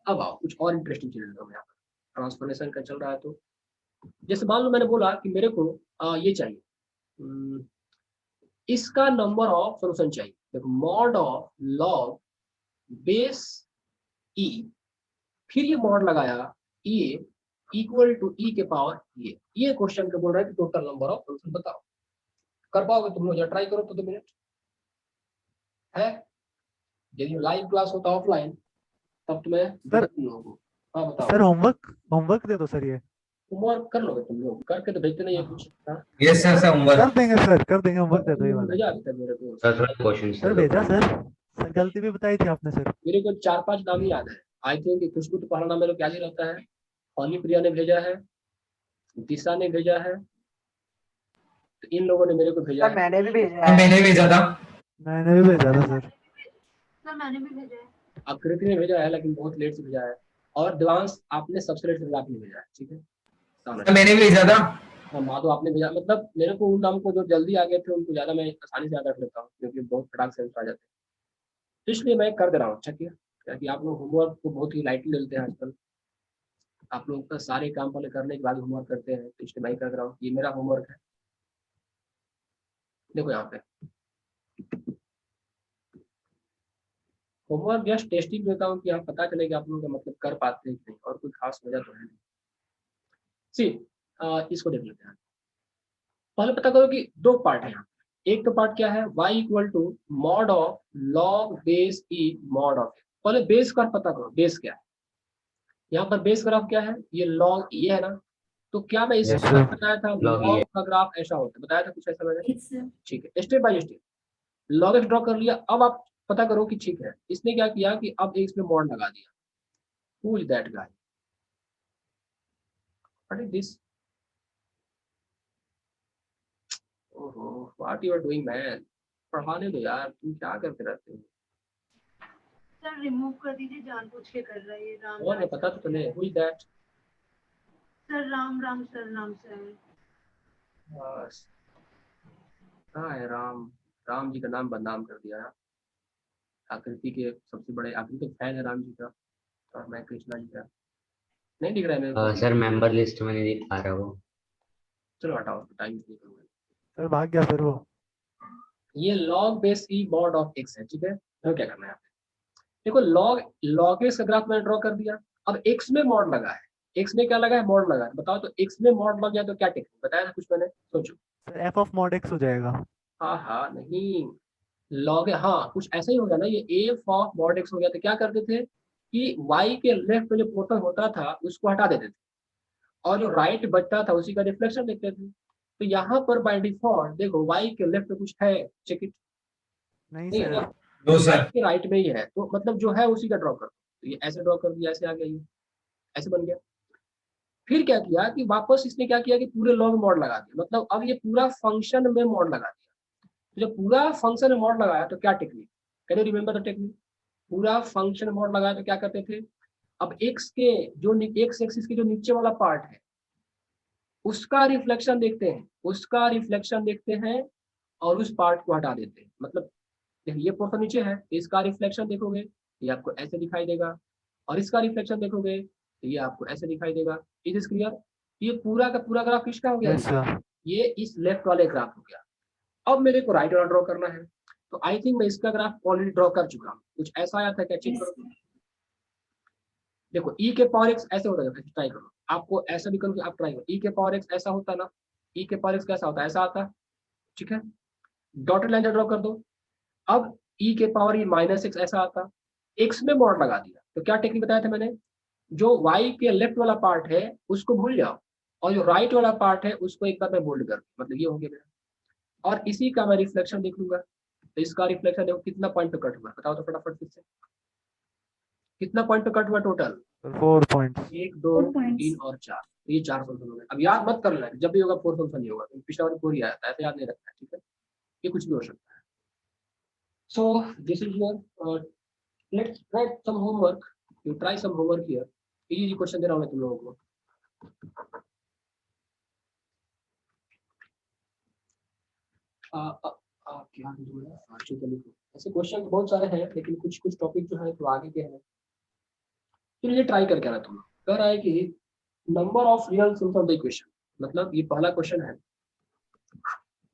अब आओ कुछ और इंटरेस्टिंग चीजें हम यहाँ पर ट्रांसफॉर्मेशन का चल रहा है। तो जैसे मान लो मैंने बोला कि मेरे को ये चाहिए, इसका नंबर ऑफ सॉल्यूशन चाहिए। देखो मॉड ऑफ लॉग बेस ई, फिर ये मॉड लगाया ए इक्वल टू ई के पावर ये क्वेश्चन का बोल रहा है कि टोटल नंबर ऑफ सॉल्यूशन बताओ। कर पाओगे तुम लोग, ट्राई करो तो 2 मिनट है। यदि लाइव क्लास होता ऑफलाइन तब तुम्हें सर हाँ बताओ सर होमवर्क दे दो सर। ये होमवर्क कर लोगे तुम लोग, करके तो भेजते नहीं है कुछ। हाँ Yes, sir, sir, homework. कर देंगे सर, कर देंगे, होमवर्क दे दो ये वाला। भेजा अभी तक मेरे को, Sir, थोड़ा क्वेश्चन सर भेजा सर गलती भी बताई थी आपने सर। मेरे को 4-5 नाम ही याद है। आई थिंक खुशबू तो पहला नाम मेरे को याद ही रहता है, पानी प्रिया ने भेजा है, दिशा ने भेजा है, तो इन लोगों ने मेरे को भेजा सर है। मैंने भी भेजा है। मैंने भेजा था. मैंने भी भेजा था सर। सर मैंने भी भेजा है। अब कृति ने भेजा है लेकिन बहुत लेट से भेजा है, और देवांश आपने सबसे लेट से आपने भेजा है, ठीक है। मैंने भी भेजा था. हाँ माधव आपने भेजा, मतलब मेरे को उन नाम को जो जल्दी आ गए थे उनको ज्यादा मैं आसानी से याद रख लेता हूँ, क्योंकि बहुत फटाक से आ जाते हैं। तो इसलिए मैं कर दे रहा हूँ, अच्छा किया, क्योंकि आप लोग होमवर्क को बहुत ही लाइटली लेते हैं आजकल। आप लोग का सारे काम पहले करने के बाद होमवर्क करते हैं, तो इसलिए मैं कर दे रहा हूँ, ये मेरा होमवर्क है। देखो यहाँ पे होमवर्क जस्ट टेस्टिंग देता हूँ कि आप पता चले कि आप लोग का मतलब कर पाते हैं कि नहीं, और कोई खास वजह तो है नहीं। सी इसको देख लेते हैं। पहले पता करो कि 2 पार्ट है यहाँ। एक तो पार्ट क्या है, y equal to mod of log base e mod of. पहले बेस का पता करो, बेस क्या है। यहाँ पर बेस ग्राफ क्या है, ये लॉग ये है ना। तो क्या मैं इससे Yes, sir. बताया था Log लॉग E का ग्राफ ऐसा होता है, बताया था कुछ ऐसा मैंने, यस सर। ठीक है। Step by step log x draw कर लिया। अब आप पता करो कि ठीक है, इसने क्या किया कि अब इसमें मॉड लगा दिया। Who is that guy, what is this, ओहो what you are doing man, पढ़ाने दो यार, तुम क्या करते रहते हो। सर रिमूव कर दीजिए, जानबूझ के कर रहा है ये। राम और राम पता तो चले who is that. Sir Ram Ram sir नाम से है। कहाँ है राम, राम जी का नाम बदनाम कर दिया। आकृति के सबसे बड़े, आकृति तो फैन है राम जी का और मैं कृष्णा जी का। नहीं दिख रहा है मेरे को? सर मेंबर लिस्ट में नहीं दिख पा रहा वो। चलो हटाओ, टाइम नहीं करूँगा। सर भाग गया फिर वो। ये log base e mod of x है, ठीक है। तो क्या करना है, देखो log x का ग्राफ मैंने ड्रॉ कर दिया। अब x में मॉड लगा है, x में क्या लगा है, मॉड लगा है। बताओ तो x में मॉड लग गया तो क्या टेक्निक बताया था कुछ मैंने, सोचो। Sir F of mod x हो जाएगा। हाँ नहीं, लॉग, हाँ कुछ ऐसा ही होगा ना, ये एफ ऑफ मॉड एक्स हो गया। तो क्या करते थे कि y के लेफ्ट में जो पोर्शन होता था उसको हटा देते थे और जो राइट बचता था उसी का रिफ्लेक्शन देखते थे। तो यहाँ पर बाय डिफॉल्ट देखो y के लेफ्ट में कुछ है, चेक इट। नहीं नहीं सर। है, नो सर। राइट के राइट में ही है, तो मतलब जो है उसी का ड्रॉ कर दो। तो ये ऐसे ड्रॉ कर दिया, ऐसे आ गया, ये ऐसे बन गया। फिर क्या किया कि वापस इसने क्या किया कि पूरे लॉग मॉड लगा दिया, मतलब अब ये पूरा फंक्शन में मॉड लगा दिया। तो जब पूरा फंक्शन में मॉड लगाया तो क्या technique, can you remember the technique? पूरा फंक्शन मोड लगाया तो क्या करते थे, अब x के जो x एक्सिस के जो नीचे वाला पार्ट है उसका रिफ्लेक्शन देखते हैं, उसका रिफ्लेक्शन देखते हैं और उस पार्ट को हटा देते हैं। मतलब देखिए ये पोर्शन नीचे है, इसका रिफ्लेक्शन देखोगे ये आपको ऐसे दिखाई देगा, और इसका रिफ्लेक्शन देखोगे तो ये आपको ऐसे दिखाई देगा। It is clear? ये पूरा का पूरा ग्राफ किसका हो गया? Yes sir. ये इस लेफ्ट वाले ग्राफ हो गया। अब मेरे को राइट वाला ड्रॉ करना है, तो आई थिंक मैं इसका ग्राफ ऑलरेडी ड्रॉ कर चुका हूँ। कुछ ऐसा आया था क्या, चेक करो। देखो e के पावर x ऐसे होता है, ट्राई करो, आपको ऐसा भी करो कि आप ट्राई करो। e के पावर x ऐसा होता ना, e के पावर x कैसा होता है, ऐसा आता, ठीक है। डॉटेड लाइन ड्रॉ कर दो। अब e के पावर ये -x ऐसा आता, x में मॉड लगा दिया। तो क्या टेक्निक बताया था मैंने, जो y के लेफ्ट वाला पार्ट है उसको भूल जाओ और जो राइट वाला पार्ट है उसको एक बार मैं बोल्ड कर, मतलब ये हो गया मेरा। और इसी का मैं रिफ्लेक्शन देख लूंगा। तो इसका रिफ्लेक्शन देखो कितना पॉइंट पे कट हुआ, बताओ तो फटाफट फिर से, कितना पॉइंट पे कट हुआ टोटल? 4 पॉइंट्स। 1 2 4 points. 3 और 4, ये 4 फंक्शन हो गए। अब याद मत कर लेना, जब भी होगा 4 फंक्शन ही होगा, पिछला वाला 4 ही आया था, ऐसे याद नहीं रखना है, ठीक है। ये कुछ भी हो सकता है। So this is your, let's write some homework, you try some homework here. Easy question दे रहा हूं मैं तुम लोगों को। क्या ऐसे क्वेश्चन बहुत सारे हैं, लेकिन कुछ कुछ टॉपिक जो है तो आगे के हैं। फिर ये ट्राई करके आना तुम। कह रहा है कि number of real solution of the equation, मतलब ये पहला क्वेश्चन है,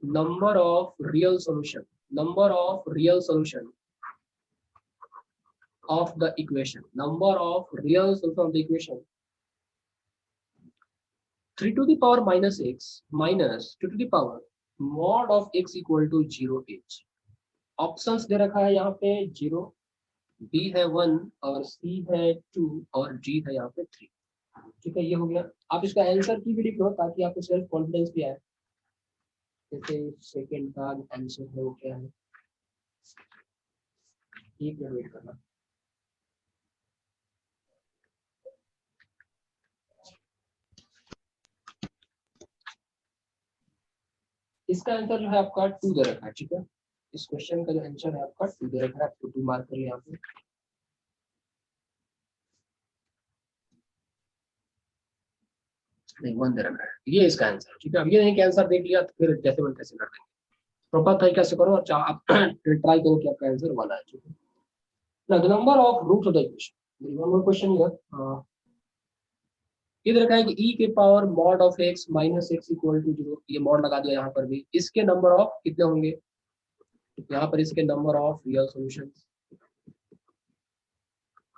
number of real solution, number of real solution of the equation, number of real solution of the equation 3 to the power minus x minus 2 to the power mod of x equal to 0 h। Options दे रखा है यहाँ पे 0, b है 1 और c है 2 और d है यहाँ पे 3, ठीक है। ये हो गया। आप इसका आंसर की भी लिख लो ताकि आपको सेल्फ कॉन्फिडेंस भी आए। जैसे सेकंड का आंसर है वो क्या है, एक मिनट वेट करना। इसका आंसर जो है आपका 2 दे रखा है, ठीक है। इस क्वेश्चन का जो आंसर है आपका 2 दे रखा है, आपको 2 मार्क कर लिया यहाँ पे। नहीं 1 दे रखा है, ये इसका आंसर, ठीक है। अब ये नहीं कि आंसर देख लिया तो फिर जैसे मन कैसे कर देंगे, प्रॉपर तरीके से करो और आप ट्राई करो कि आपका आंसर 1 आए, ठीक है। Now the number of roots of the equation, one more question here, इधर रखा है कि e के power mod of x minus x equal to 0, ये mod लगा दिया यहाँ पर भी। इसके नंबर ऑफ कितने होंगे, यहाँ पर इसके नंबर ऑफ रियल सॉल्यूशंस।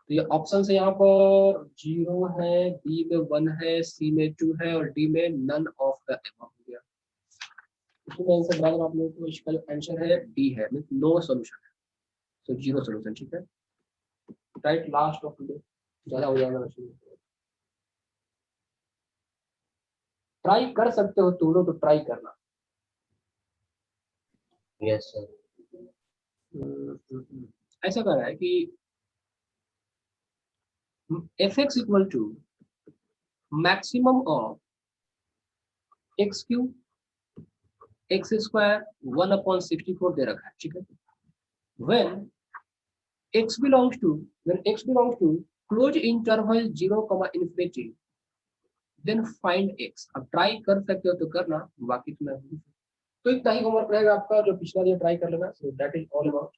तो ये ऑप्शन है यहाँ पर 0 है, बी में 1 है, सी में 2 है और डी में नन ऑफ द अबव हो गया। इसमें आंसर बराबर आप लोगों को, इसका जो आंसर है डी है, मींस नो सॉल्यूशन है, सो 0 सॉल्यूशन, ठीक है। राइट, लास्ट ऑफ टुडे, ज्यादा हो जाएगा वैसे। ट्राई कर सकते हो तुम लोग, तो ट्राई करना। Yes sir. ऐसा कर रहा है कि fx equal to maximum of x cube x square 1/64 दे रखा है, ठीक है। when x belongs to closed interval 0, infinity, then find x। अब ट्राई कर सकते हो तो करना, बाकी तो मैं तो इतना ही होमवर्क रहेगा आपका, जो पिछला दिन ट्राई कर लेना। So that is all about.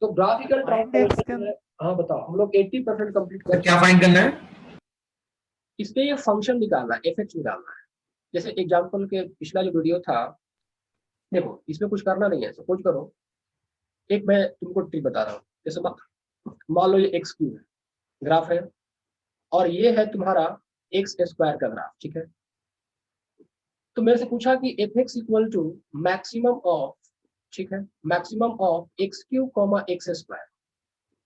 तो ग्राफिकल Find x ट्रांसफॉर्मेशन, हाँ बताओ, हम लोग 80% कंप्लीट सर कर, क्या फाइंड करना है? इसमें ये फंक्शन निकालना है, एफ निकालना है। जैसे एग्जाम्पल के पिछला जो वीडियो था, देखो इसमें कुछ करना नहीं है। सपोज करो, एक मैं तुमको ट्रिक बता रहा हूँ। जैसे मान लो ये एक्स क्यूब है, ग्राफ है, और ये है तुम्हारा एक्स स्क्वायर का ग्राफ, ठीक है। तो मेरे से पूछा कि f x equal to maximum of, ठीक है, maximum of x cube comma x square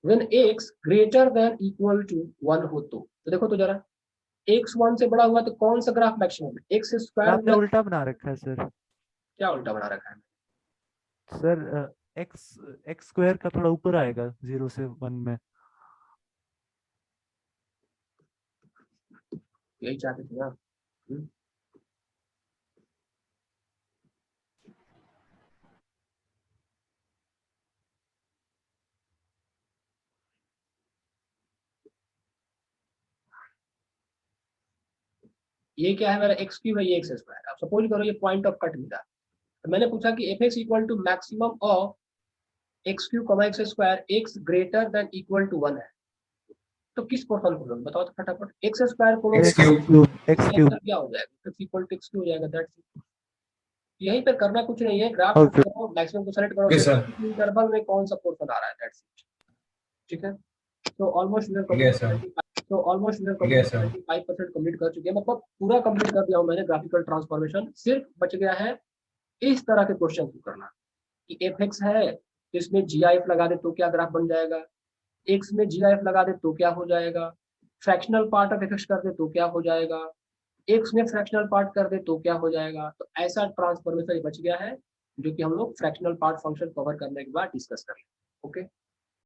when x greater than equal to 1 हो तो देखो तो जरा, एक्स 1 से बड़ा हुआ तो कौन सा ग्राफ मैक्सिमम है? एक्स आपने स्क्वायर। उल्टा बना रखा है सर। क्या उल्टा बना रखा है? सर एक्स एक्स स्क्वायर का थोड़ा ऊपर आएगा 0 से 1 में। यही चाहते थे ना। ये क्या है मेरा एक्स क्यूब है, ये एक्स स्क्वायर। अब सपोज करो ये पॉइंट ऑफ कट मिला, तो मैंने पूछा कि f x equal to maximum of x cube comma x square x greater than equal to 1 है। तो किस पोर्शन को बताओ तो फटाफट। एक्स स्क्वायर को X cube। एक्स क्यूब क्या हो जाएगा? X equal to x cube हो जाएगा। दैट्स यहीं पर करना कुछ नहीं है। Graph Okay. को मैक्सिमम को सेलेक्ट करो, Okay, sir. इंटरवल में कौन सा पोर्शन आ रहा है, दैट्स इट, ठीक है। तो ऑलमोस्ट Yes, sir. तो ऑलमोस्ट Yes, sir. 75% कंप्लीट कर चुके हैं, मतलब पूरा कंप्लीट कर दिया हूं मैंने ग्राफिकल ट्रांसफॉर्मेशन। सिर्फ बच गया है इस तरह के क्वेश्चन को करना कि एफ एक्स है तो इसमें जी आई एफ लगा दे तो क्या ग्राफ बन जाएगा, एक्स में जी आई एफ लगा दे तो क्या हो जाएगा, fractional part of F x कर दे तो क्या हो जाएगा, एक्स में फ्रैक्शनल पार्ट कर दे तो क्या हो जाएगा। तो ऐसा ट्रांसफॉर्मेशन बच गया है जो कि हम लोग फ्रैक्शनल पार्ट फंक्शन कवर करने के बाद डिस्कस करेंगे। ओके।